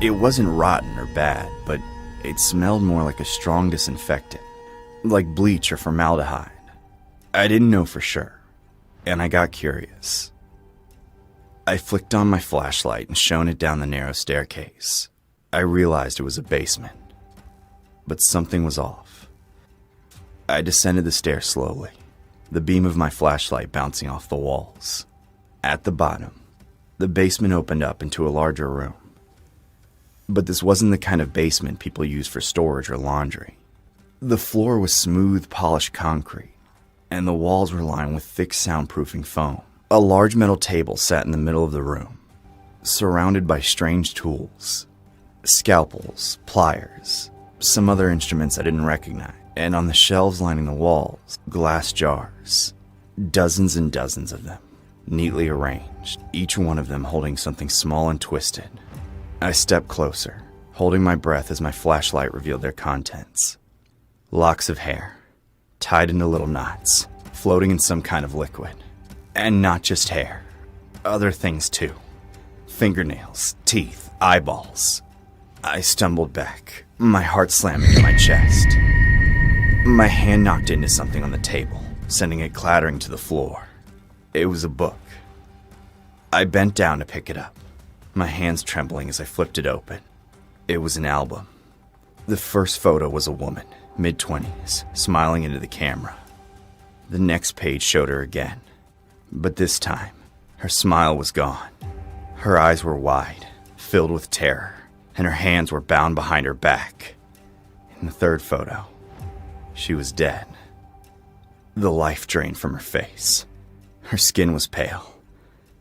S2: It wasn't rotten or bad, but
S1: It smelled more like a strong disinfectant, like bleach or formaldehyde. I didn't know for sure, and I got curious. I flicked on my flashlight and shone it down the narrow staircase. I realized it was a basement, but something was off. I descended the stairs slowly, the beam of my flashlight bouncing off the walls. At the bottom, the basement opened up into a larger room. But this wasn't the kind of basement people use for storage or laundry. The floor was smooth, polished concrete, and the walls were lined with thick soundproofing foam. A large metal table sat in the middle of the room, surrounded by strange tools. Scalpels, pliers, some other instruments I didn't recognize, and on the shelves lining the walls, glass jars. Dozens and dozens of them, neatly arranged, each one of them holding something small and twisted. I stepped closer, holding my breath as my flashlight revealed their contents. Locks of hair, tied into little knots, floating in some kind of liquid. And not just hair, other things too. Fingernails, teeth, eyeballs. I stumbled back, my heart slamming in my chest. My hand knocked into something on the table, sending it clattering to the floor. It was a book. I bent down to pick it up, my hands trembling as I flipped it open. It was an album. The first photo was a woman, mid-20s, smiling into the camera. The next page showed her again, but this time, her smile was gone. Her eyes were wide, filled with terror, and her hands were bound behind her back. In the third photo, she was dead. The life drained from her face. Her skin was pale.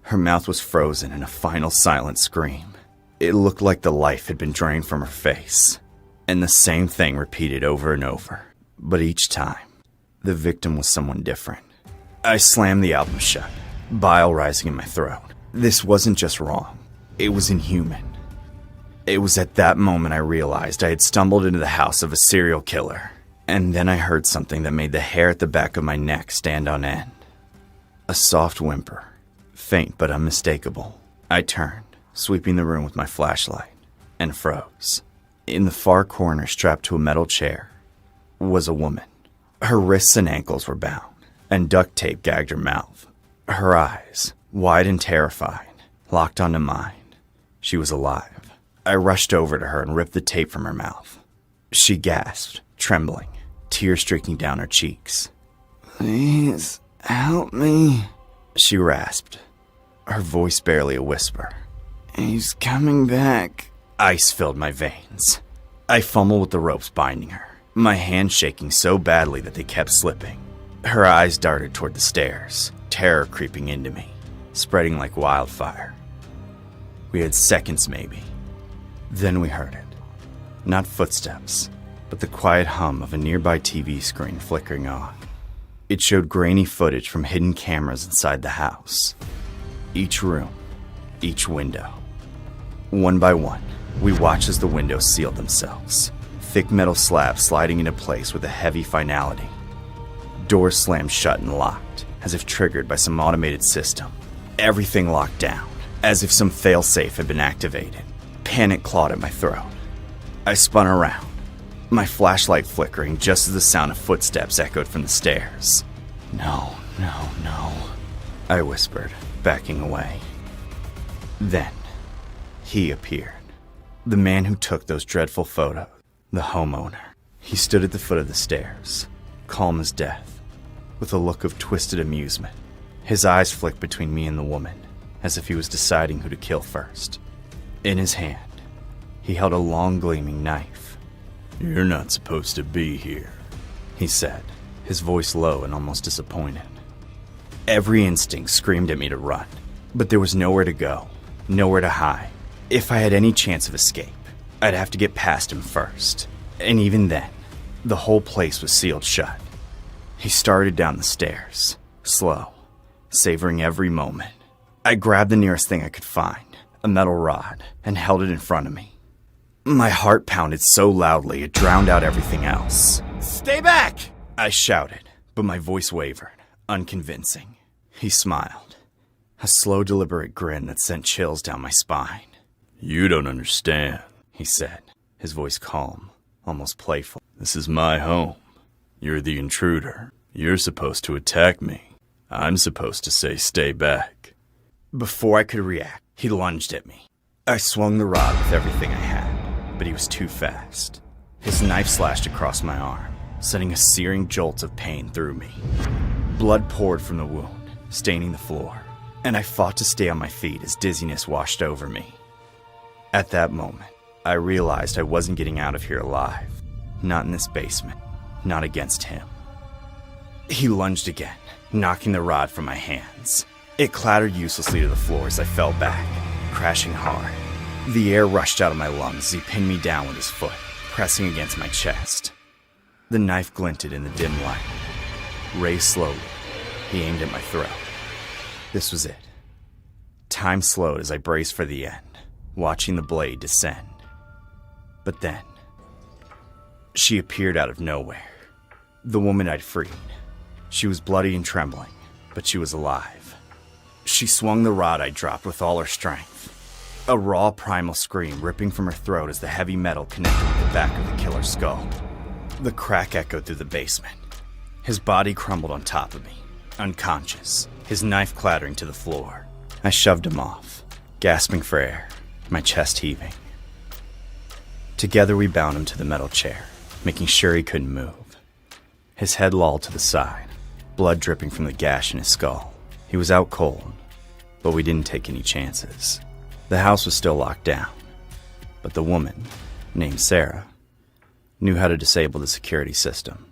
S1: Her mouth was frozen in a final silent scream. It looked like the life had been drained from her face, and the same thing repeated over and over. But each time, the victim was someone different. I slammed the album shut, bile rising in my throat. This wasn't just wrong, it was inhuman. It was at that moment I realized I had stumbled into the house of a serial killer, and then I heard something that made the hair at the back of my neck stand on end. A soft whimper. Faint but unmistakable. I turned, sweeping the room with my flashlight, and froze. In the far corner, strapped to a metal chair, was a woman. Her wrists and ankles were bound, and duct tape gagged her mouth. Her eyes, wide and terrified, locked onto mine. She was alive. I rushed over to her and ripped the tape from her mouth. She gasped, trembling, tears streaking down her cheeks. "Please, help me," she rasped, her voice barely a whisper. "He's coming back." Ice filled my veins. I fumbled with the ropes binding her, my hands shaking so badly that they kept slipping. Her eyes darted toward the stairs, terror creeping into me, spreading like wildfire. We had seconds maybe. Then we heard it. Not footsteps, but the quiet hum of a nearby TV screen flickering on. It showed grainy footage from hidden cameras inside the house. Each room, each window. One by one, we watched as the windows sealed themselves, thick metal slabs sliding into place with a heavy finality. Doors slammed shut and locked, as if triggered by some automated system. Everything locked down, as if some failsafe had been activated. Panic clawed at my throat. I spun around, my flashlight flickering just as the sound of footsteps echoed from the stairs. "No, no, no," I whispered, backing away. Then, he appeared. The man who took those dreadful photos. The homeowner. He stood at the foot of the stairs, calm as death, with a look of twisted amusement. His eyes flicked between me and the woman, as if he was deciding who to kill first. In his hand, he held a long gleaming knife. "You're not supposed to be here," he said, his voice low and almost disappointed. Every instinct screamed at me to run, but there was nowhere to go, nowhere to hide. If I had any chance of escape, I'd have to get past him first. And even then, the whole place was sealed shut. He started down the stairs, slow, savoring every moment. I grabbed the nearest thing I could find, a metal rod, and held it in front of me. My heart pounded so loudly it drowned out everything else.
S2: "Stay back!"
S1: I shouted, but my voice wavered, unconvincing. He smiled, a slow, deliberate grin that sent chills down my spine.
S3: "You don't understand,"
S1: he said, his voice calm. almost playful.
S3: This is my home. You're the intruder. You're supposed to attack me. I'm supposed to say stay back.
S1: Before I could react, he lunged at me. I swung the rod with everything I had, but he was too fast. His knife slashed across my arm, sending a searing jolt of pain through me. Blood poured from the wound, staining the floor, and I fought to stay on my feet as dizziness washed over me. At that moment, I realized I wasn't getting out of here alive. Not in this basement, not against him. He lunged again, knocking the rod from my hands. It clattered uselessly to the floor as I fell back, crashing hard. The air rushed out of my lungs as he pinned me down with his foot, pressing against my chest. The knife glinted in the dim light. Raised slowly, he aimed at my throat. This was it. Time slowed as I braced for the end, watching the blade descend. But then, she appeared out of nowhere. The woman I'd freed. She was bloody and trembling, but she was alive. She swung the rod I dropped with all her strength. A raw primal scream ripping from her throat as the heavy metal connected with the back of the killer's skull. The crack echoed through the basement. His body crumbled on top of me, unconscious, his knife clattering to the floor. I shoved him off, gasping for air, my chest heaving. Together we bound him to the metal chair, making sure he couldn't move. His head lolled to the side, blood dripping from the gash in his skull. He was out cold, but we didn't take any chances. The house was still locked down, but the woman, named Sarah, knew how to disable the security system.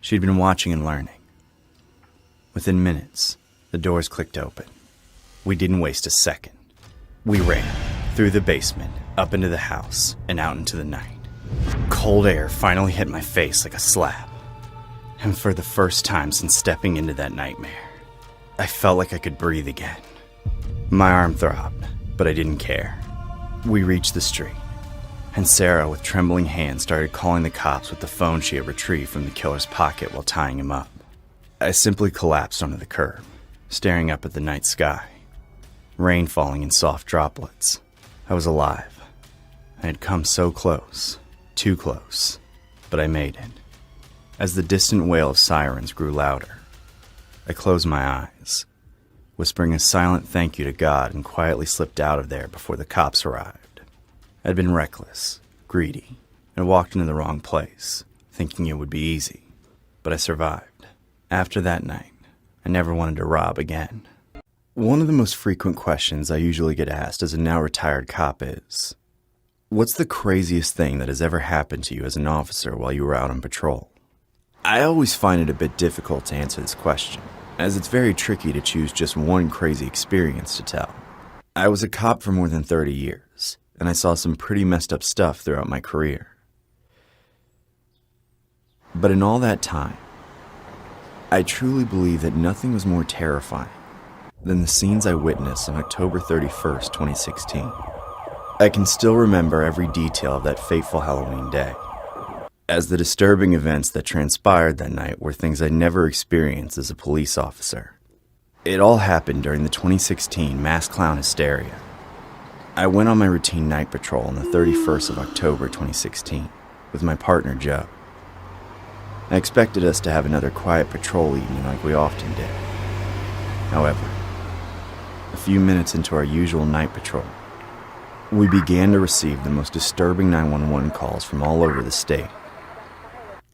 S1: She'd been watching and learning. Within minutes, the doors clicked open. We didn't waste a second. We ran through the basement, up into the house, and out into the night. Cold air finally hit my face like a slap. And for the first time since stepping into that nightmare, I felt like I could breathe again. My arm throbbed, but I didn't care. We reached the street, and Sarah, with trembling hands, started calling the cops with the phone she had retrieved from the killer's pocket while tying him up. I simply collapsed onto the curb, staring up at the night sky. Rain falling in soft droplets. I was alive. I had come so close, too close, but I made it. As the distant wail of sirens grew louder, I closed my eyes, whispering a silent thank you to God, and quietly slipped out of there before the cops arrived. I'd been reckless, greedy, and walked into the wrong place, thinking it would be easy, but I survived. After that night, I never wanted to rob again. One of the most frequent questions I usually get asked as a now retired cop is, what's the craziest thing that has ever happened to you as an officer while you were out on patrol? I always find it a bit difficult to answer this question, as it's very tricky to choose just one crazy experience to tell. I was a cop for more than 30 years, and I saw some pretty messed up stuff throughout my career. But in all that time, I truly believe that nothing was more terrifying than the scenes I witnessed on October 31st, 2016. I can still remember every detail of that fateful Halloween day, as the disturbing events that transpired that night were things I never experienced as a police officer. It all happened during the 2016 mass clown hysteria. I went on my routine night patrol on the 31st of October 2016 with my partner Joe. I expected us to have another quiet patrol evening like we often did. However, a few minutes into our usual night patrol, we began to receive the most disturbing 911 calls from all over the state.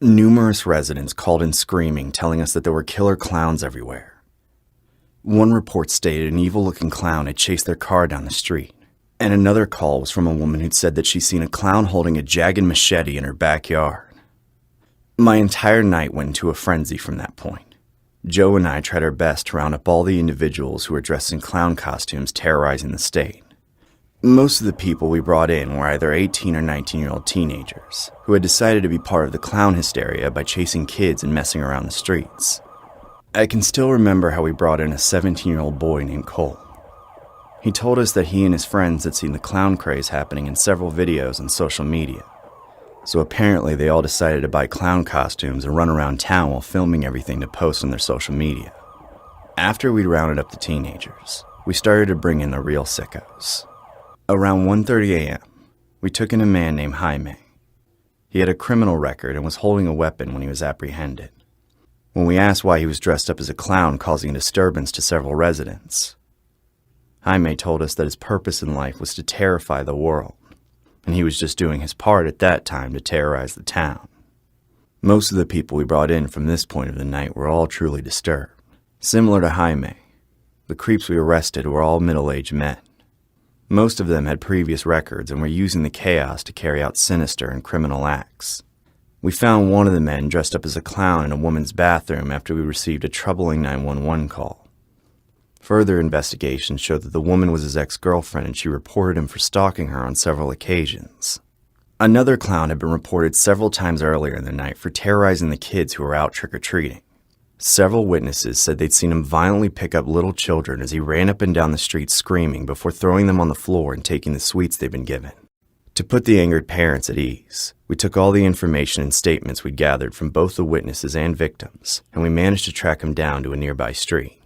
S1: Numerous residents called in screaming, telling us that there were killer clowns everywhere. One report stated an evil-looking clown had chased their car down the street, and another call was from a woman who'd said that she'd seen a clown holding a jagged machete in her backyard. My entire night went into a frenzy from that point. Joe and I tried our best to round up all the individuals who were dressed in clown costumes terrorizing the state. Most of the people we brought in were either 18 or 19-year-old teenagers who had decided to be part of the clown hysteria by chasing kids and messing around the streets. I can still remember how we brought in a 17-year-old boy named Cole. He told us that he and his friends had seen the clown craze happening in several videos on social media. So apparently they all decided to buy clown costumes and run around town while filming everything to post on their social media. After we'd rounded up the teenagers, we started to bring in the real sickos. Around 1:30 a.m., we took in a man named Jaime. He had a criminal record and was holding a weapon when he was apprehended. When we asked why he was dressed up as a clown causing a disturbance to several residents, Jaime told us that his purpose in life was to terrify the world, and he was just doing his part at that time to terrorize the town. Most of the people we brought in from this point of the night were all truly disturbed. Similar to Jaime, the creeps we arrested were all middle-aged men. Most of them had previous records and were using the chaos to carry out sinister and criminal acts. We found one of the men dressed up as a clown in a woman's bathroom after we received a troubling 911 call. Further investigation showed that the woman was his ex-girlfriend and she reported him for stalking her on several occasions. Another clown had been reported several times earlier in the night for terrorizing the kids who were out trick-or-treating. Several witnesses said they'd seen him violently pick up little children as he ran up and down the street screaming before throwing them on the floor and taking the sweets they'd been given. To put the angered parents at ease, we took all the information and statements we'd gathered from both the witnesses and victims, and we managed to track him down to a nearby street.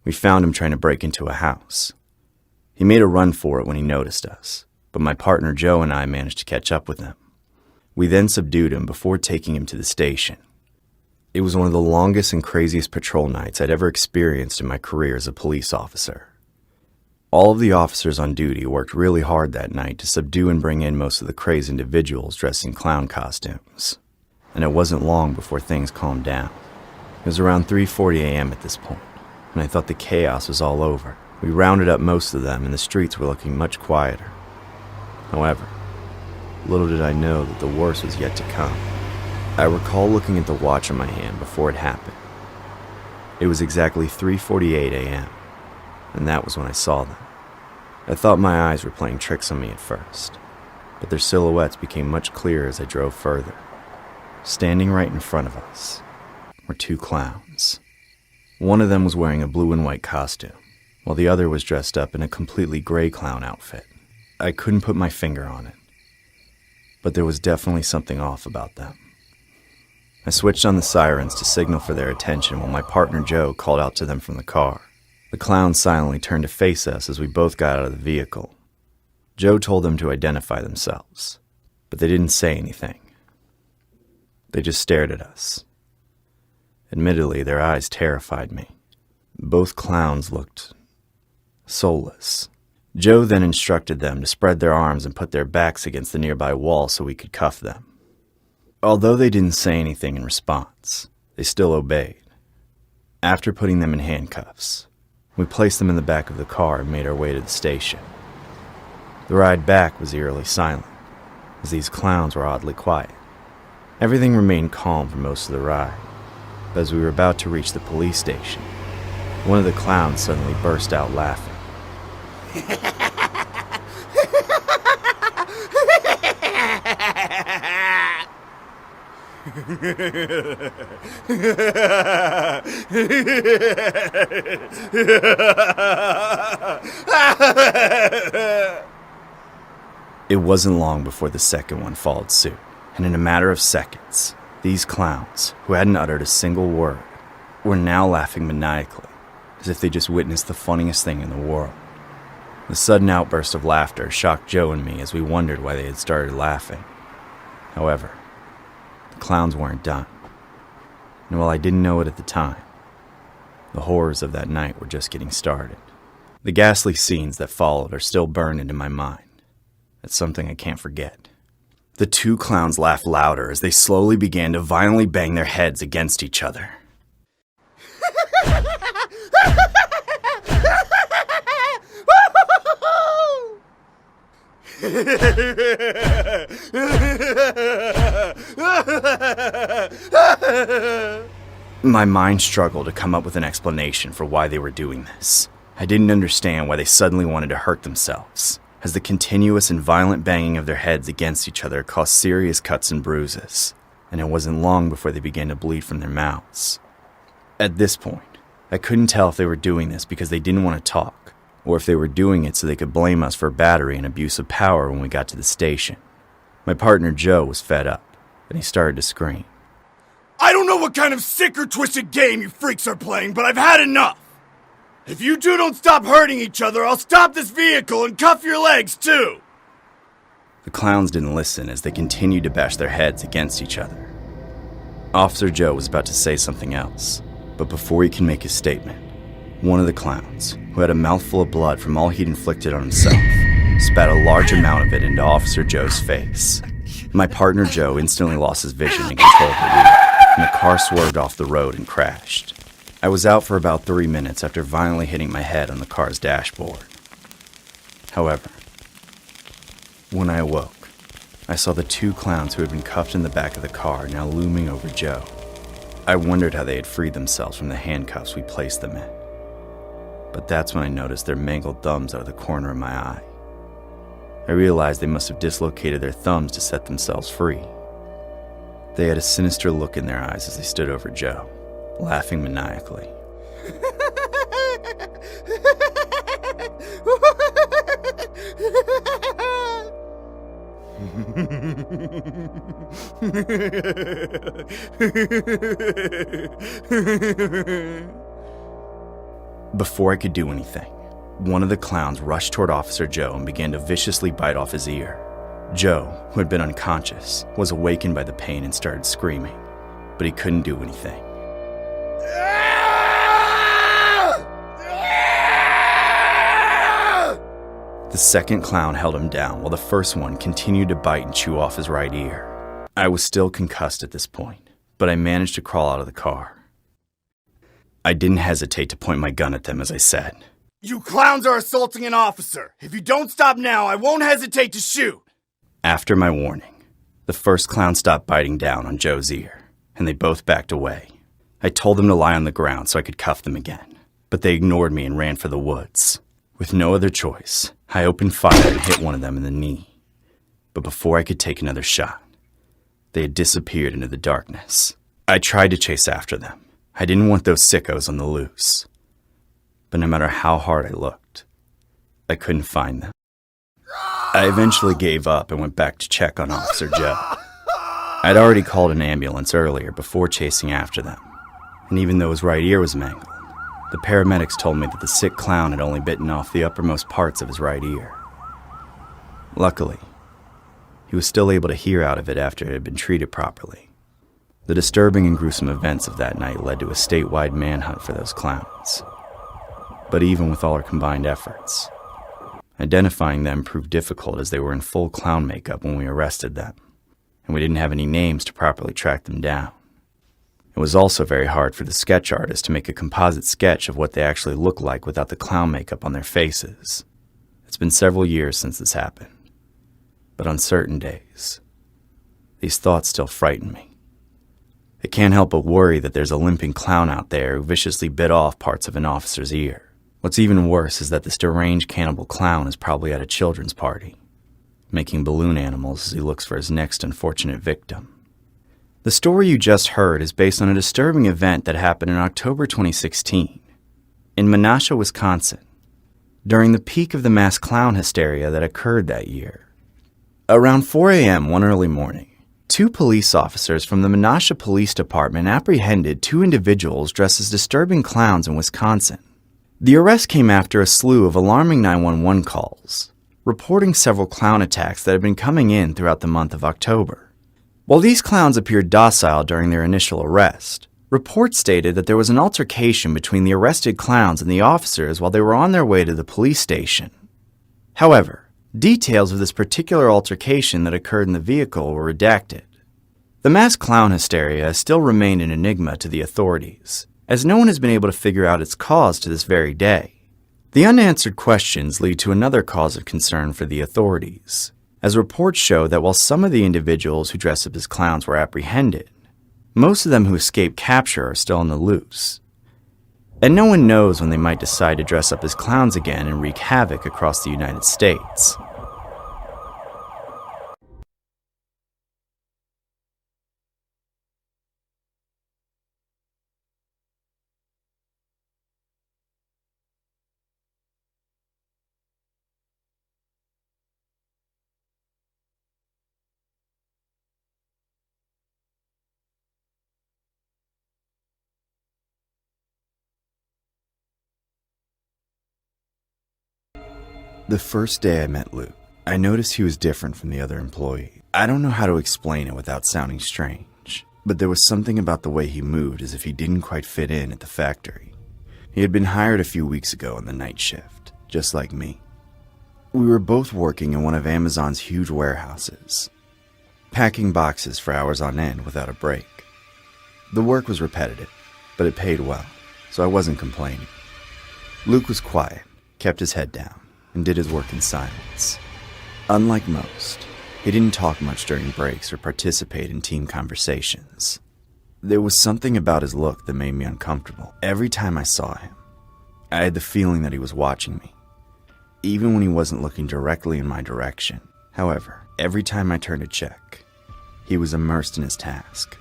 S1: We found him trying to break into a house. He made a run for it when he noticed us, but my partner Joe and I managed to catch up with him. We then subdued him before taking him to the station. It was one of the longest and craziest patrol nights I'd ever experienced in my career as a police officer. All of the officers on duty worked really hard that night to subdue and bring in most of the crazed individuals dressed in clown costumes. And it wasn't long before things calmed down. It was around 3:40 a.m. at this point, and I thought the chaos was all over. We rounded up most of them and the streets were looking much quieter. However, little did I know that the worst was yet to come. I recall looking at the watch on my hand before it happened. It was exactly 3:48 a.m., and that was when I saw them. I thought my eyes were playing tricks on me at first, but their silhouettes became much clearer as I drove further. Standing right in front of us were two clowns. One of them was wearing a blue and white costume, while the other was dressed up in a completely gray clown outfit. I couldn't put my finger on it, but there was definitely something off about them. I switched on the sirens to signal for their attention while my partner Joe called out to them from the car. The clowns silently turned to face us as we both got out of the vehicle. Joe told them to identify themselves, but they didn't say anything. They just stared at us. Admittedly, their eyes terrified me. Both clowns looked soulless. Joe then instructed them to spread their arms and put their backs against the nearby wall so we could cuff them. Although they didn't say anything in response, they still obeyed. After putting them in handcuffs, we placed them in the back of the car and made our way to the station. The ride back was eerily silent, as these clowns were oddly quiet. Everything remained calm for most of the ride, but as we were about to reach the police station, one of the clowns suddenly burst out laughing. It wasn't long before the second one followed suit, and in a matter of seconds, these clowns, who hadn't uttered a single word, were now laughing maniacally, as if they just witnessed the funniest thing in the world. The sudden outburst of laughter shocked Joe and me as we wondered why they had started laughing. However, the clowns weren't done. And while I didn't know it at the time, the horrors of that night were just getting started. The ghastly scenes that followed are still burned into my mind. It's something I can't forget. The two clowns laughed louder as they slowly began to violently bang their heads against each other. My mind struggled to come up with an explanation for why they were doing this. I didn't understand why they suddenly wanted to hurt themselves, as the continuous and violent banging of their heads against each other caused serious cuts and bruises, and it wasn't long before they began to bleed from their mouths. At this point, I couldn't tell if they were doing this because they didn't want to talk, or if they were doing it so they could blame us for battery and abuse of power when we got to the station. My partner Joe was fed up, and he started to scream.
S2: I don't know what kind of sick or twisted game you freaks are playing, but I've had enough! If you two don't stop hurting each other, I'll stop this vehicle and cuff your legs, too!
S1: The clowns didn't listen as they continued to bash their heads against each other. Officer Joe was about to say something else, but before he can make his statement, one of the clowns, who had a mouthful of blood from all he'd inflicted on himself, spat a large amount of it into Officer Joe's face. My partner Joe instantly lost his vision and control of the wheel, and the car swerved off the road and crashed. I was out for about 3 minutes after violently hitting my head on the car's dashboard. However, when I awoke, I saw the 2 clowns who had been cuffed in the back of the car now looming over Joe. I wondered how they had freed themselves from the handcuffs we placed them in. But that's when I noticed their mangled thumbs out of the corner of my eye. I realized they must have dislocated their thumbs to set themselves free. They had a sinister look in their eyes as they stood over Joe, laughing maniacally. Before I could do anything, one of the clowns rushed toward Officer Joe and began to viciously bite off his ear. Joe, who had been unconscious, was awakened by the pain and started screaming, but he couldn't do anything. The second clown held him down while the first one continued to bite and chew off his right ear. I was still concussed at this point, but I managed to crawl out of the car. I didn't hesitate to point my gun at them as I said,
S2: "You clowns are assaulting an officer. If you don't stop now, I won't hesitate to shoot."
S1: After my warning, the first clown stopped biting down on Joe's ear, and they both backed away. I told them to lie on the ground so I could cuff them again, but they ignored me and ran for the woods. With no other choice, I opened fire and hit one of them in the knee. But before I could take another shot, they had disappeared into the darkness. I tried to chase after them. I didn't want those sickos on the loose. But no matter how hard I looked, I couldn't find them. I eventually gave up and went back to check on Officer Joe. I'd already called an ambulance earlier before chasing after them, and even though his right ear was mangled, the paramedics told me that the sick clown had only bitten off the uppermost parts of his right ear. Luckily, he was still able to hear out of it after it had been treated properly. The disturbing and gruesome events of that night led to a statewide manhunt for those clowns. But even with all our combined efforts, identifying them proved difficult as they were in full clown makeup when we arrested them, and we didn't have any names to properly track them down. It was also very hard for the sketch artist to make a composite sketch of what they actually look like without the clown makeup on their faces. It's been several years since this happened, but on certain days, these thoughts still frighten me. I can't help but worry that there's a limping clown out there who viciously bit off parts of an officer's ear. What's even worse is that this deranged cannibal clown is probably at a children's party, making balloon animals as he looks for his next unfortunate victim. The story you just heard is based on a disturbing event that happened in October 2016 in Menasha, Wisconsin, during the peak of the mass clown hysteria that occurred that year. Around 4 a.m. one early morning, 2 police officers from the Menasha Police Department apprehended 2 individuals dressed as disturbing clowns in Wisconsin. The arrest came after a slew of alarming 911 calls, reporting several clown attacks that had been coming in throughout the month of October. While these clowns appeared docile during their initial arrest, reports stated that there was an altercation between the arrested clowns and the officers while they were on their way to the police station. However, details of this particular altercation that occurred in the vehicle were redacted. The mass clown hysteria has still remained an enigma to the authorities, as no one has been able to figure out its cause to this very day. The unanswered questions lead to another cause of concern for the authorities, as reports show that while some of the individuals who dressed up as clowns were apprehended, most of them who escaped capture are still on the loose. And no one knows when they might decide to dress up as clowns again and wreak havoc across the United States. The first day I met Luke, I noticed he was different from the other employees. I don't know how to explain it without sounding strange, but there was something about the way he moved as if he didn't quite fit in at the factory. He had been hired a few weeks ago on the night shift, just like me. We were both working in one of Amazon's huge warehouses, packing boxes for hours on end without a break. The work was repetitive, but it paid well, so I wasn't complaining. Luke was quiet, kept his head down, and did his work in silence. Unlike most, he didn't talk much during breaks or participate in team conversations. There was something about his look that made me uncomfortable. Every time I saw him, I had the feeling that he was watching me, even when he wasn't looking directly in my direction. However, every time I turned to check, he was immersed in his task,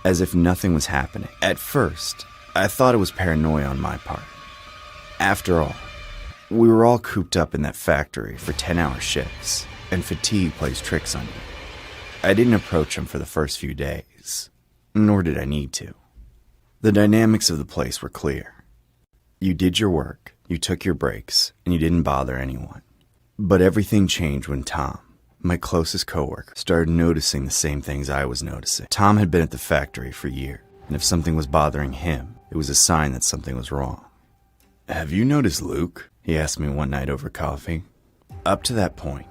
S1: as if nothing was happening. At first, I thought it was paranoia on my part. After all, we were all cooped up in that factory for 10-hour shifts, and fatigue plays tricks on you. I didn't approach him for the first few days, nor did I need to. The dynamics of the place were clear. You did your work, you took your breaks, and you didn't bother anyone. But everything changed when Tom, my closest coworker, started noticing the same things I was noticing. Tom had been at the factory for years, and if something was bothering him, it was a sign that something was wrong. "Have you noticed Luke?" he asked me one night over coffee. Up to that point,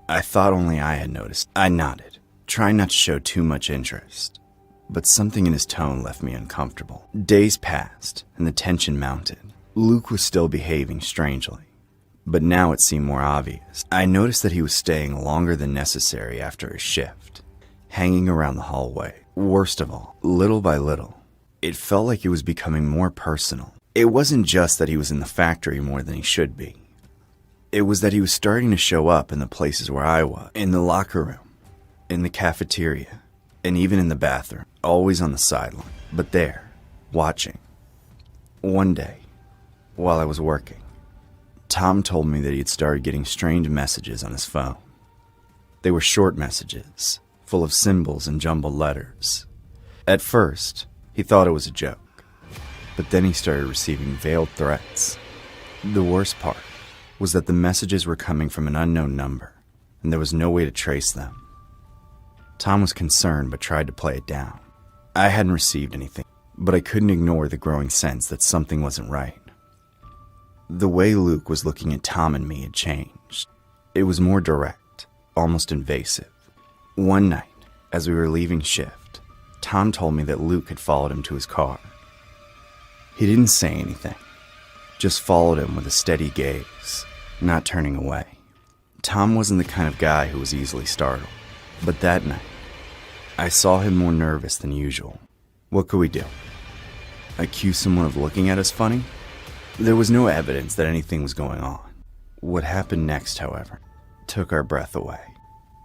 S1: I thought only I had noticed. I nodded, trying not to show too much interest, but something in his tone left me uncomfortable. Days passed, and the tension mounted. Luke was still behaving strangely, but now it seemed more obvious. I noticed that he was staying longer than necessary after his shift, hanging around the hallway. Worst of all, little by little, it felt like it was becoming more personal. It wasn't just that he was in the factory more than he should be. It was that he was starting to show up in the places where I was, in the locker room, in the cafeteria, and even in the bathroom, always on the sideline, but there, watching. One day, while I was working, Tom told me that he had started getting strange messages on his phone. They were short messages, full of symbols and jumbled letters. At first, he thought it was a joke, but then he started receiving veiled threats. The worst part was that the messages were coming from an unknown number, and there was no way to trace them. Tom was concerned but tried to play it down. I hadn't received anything, but I couldn't ignore the growing sense that something wasn't right. The way Luke was looking at Tom and me had changed. It was more direct, almost invasive. One night, as we were leaving shift, Tom told me that Luke had followed him to his car. He didn't say anything, just followed him with a steady gaze, not turning away. Tom wasn't the kind of guy who was easily startled, but that night, I saw him more nervous than usual. What could we do? Accuse someone of looking at us funny? There was no evidence that anything was going on. What happened next, however, took our breath away.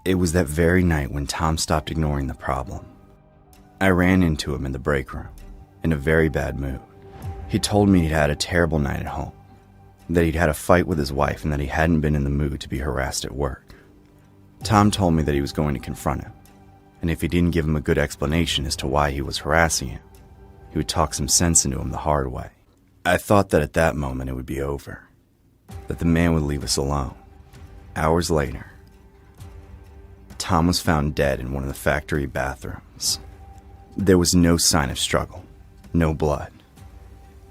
S1: It was that very night when Tom stopped ignoring the problem. I ran into him in the break room, in a very bad mood. He told me he'd had a terrible night at home, that he'd had a fight with his wife, and that he hadn't been in the mood to be harassed at work. Tom told me that he was going to confront him, and if he didn't give him a good explanation as to why he was harassing him, he would talk some sense into him the hard way. I thought that at that moment it would be over, that the man would leave us alone. Hours later, Tom was found dead in one of the factory bathrooms. There was no sign of struggle, no blood,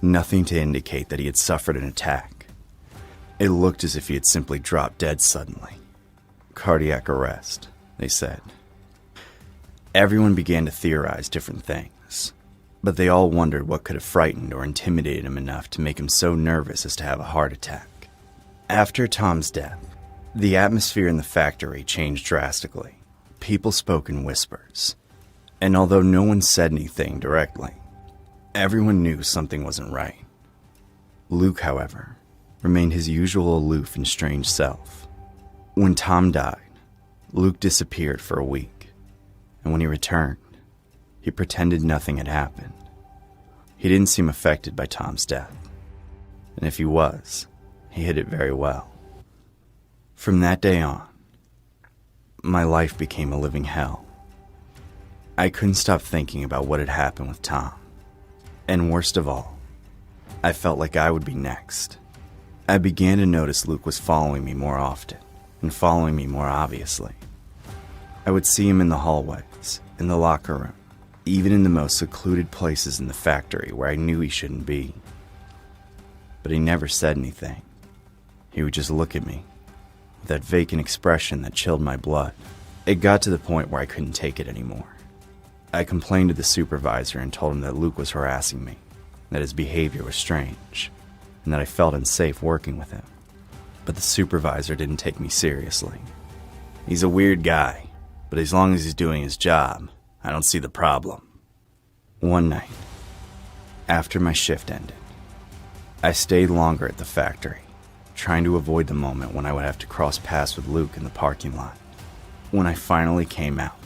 S1: nothing to indicate that he had suffered an attack. It looked as if he had simply dropped dead suddenly. Cardiac arrest, they said. Everyone began to theorize different things, but they all wondered what could have frightened or intimidated him enough to make him so nervous as to have a heart attack. After Tom's death, the atmosphere in the factory changed drastically. People spoke in whispers, and although no one said anything directly, everyone knew something wasn't right. Luke, however, remained his usual aloof and strange self. When Tom died, Luke disappeared for a week, and when he returned, he pretended nothing had happened. He didn't seem affected by Tom's death, and if he was, he hid it very well. From that day on, my life became a living hell. I couldn't stop thinking about what had happened with Tom, and worst of all, I felt like I would be next. I began to notice Luke was following me more often, and following me more obviously. I would see him in the hallways, in the locker room, even in the most secluded places in the factory where I knew he shouldn't be. But he never said anything. He would just look at me, with that vacant expression that chilled my blood. It got to the point where I couldn't take it anymore. I complained to the supervisor and told him that Luke was harassing me, that his behavior was strange, and that I felt unsafe working with him. But the supervisor didn't take me seriously. He's a weird guy, but as long as he's doing his job, I don't see the problem. One night, after my shift ended, I stayed longer at the factory, trying to avoid the moment when I would have to cross paths with Luke in the parking lot. When I finally came out,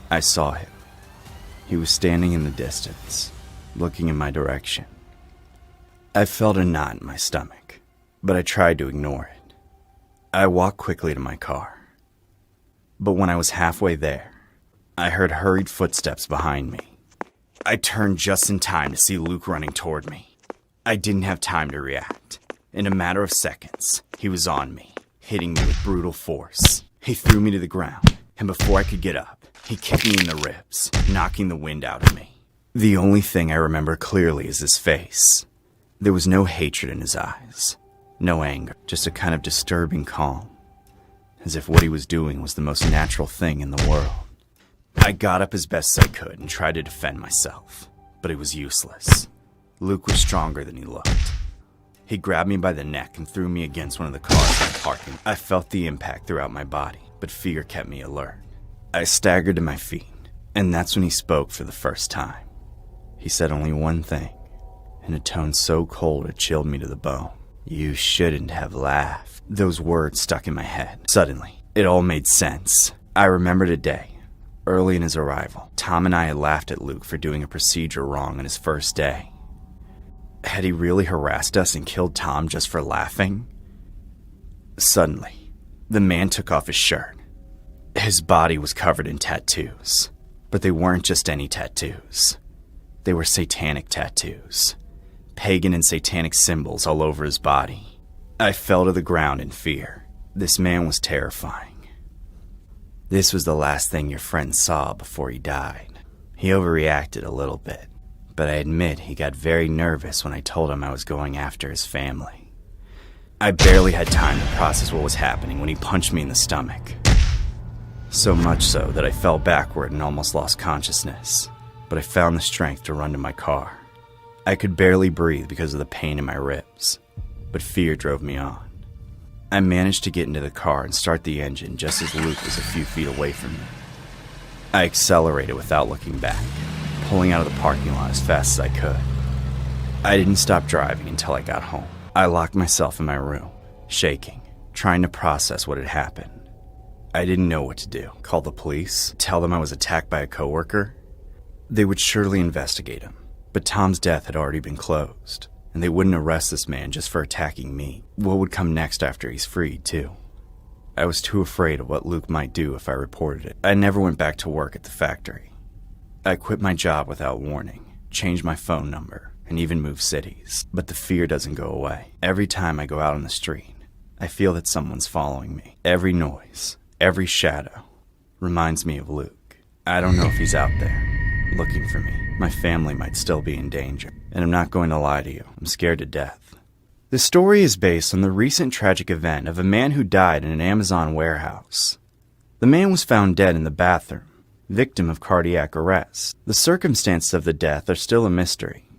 S1: I saw him. He was standing in the distance, looking in my direction. I felt a knot in my stomach, but I tried to ignore it. I walked quickly to my car. But when I was halfway there, I heard hurried footsteps behind me. I turned just in time to see Luke running toward me. I didn't have time to react. In a matter of seconds, he was on me, hitting me with brutal force. He threw me to the ground, and before I could get up, he kicked me in the ribs, knocking the wind out of me. The only thing I remember clearly is his face. There was no hatred in his eyes, no anger, just a kind of disturbing calm, as if what he was doing was the most natural thing in the world. I got up as best I could and tried to defend myself, but it was useless. Luke was stronger than he looked. He grabbed me by the neck and threw me against one of the cars in the parking. I felt the impact throughout my body, but fear kept me alert. I staggered to my feet, and that's when he spoke for the first time. He said only one thing, in a tone so cold it chilled me to the bone. "You shouldn't have laughed." Those words stuck in my head. Suddenly, it all made sense. I remembered a day, early in his arrival. Tom and I had laughed at Luke for doing a procedure wrong on his first day. Had he really harassed us and killed Tom just for laughing? Suddenly, the man took off his shirt. His body was covered in tattoos, but they weren't just any tattoos. They were satanic tattoos, pagan and satanic symbols all over his body. I fell to the ground in fear. This man was terrifying. This was the last thing your friend saw before he died. He overreacted a little bit, but I admit he got very nervous when I told him I was going after his family. I barely had time to process what was happening when he punched me in the stomach. So much so that I fell backward and almost lost consciousness, but I found the strength to run to my car. I could barely breathe because of the pain in my ribs, but fear drove me on. I managed to get into the car and start the engine just as Luke was a few feet away from me. I accelerated without looking back, pulling out of the parking lot as fast as I could. I didn't stop driving until I got home. I locked myself in my room, shaking, trying to process what had happened. I didn't know what to do. Call the police? Tell them I was attacked by a coworker? They would surely investigate him, but Tom's death had already been closed, and they wouldn't arrest this man just for attacking me. What would come next after he's freed, too? I was too afraid of what Luke might do if I reported it. I never went back to work at the factory. I quit my job without warning, changed my phone number, and even moved cities. But the fear doesn't go away. Every time I go out on the street, I feel that someone's following me. Every noise, every shadow reminds me of Luke. I don't know if he's out there, looking for me. My family might still be in danger. And I'm not going to lie to you, I'm scared to death. The story is based on the recent tragic event of a man who died in an Amazon warehouse. The man was found dead in the bathroom, victim of cardiac arrest. The circumstances of the death are still a mystery,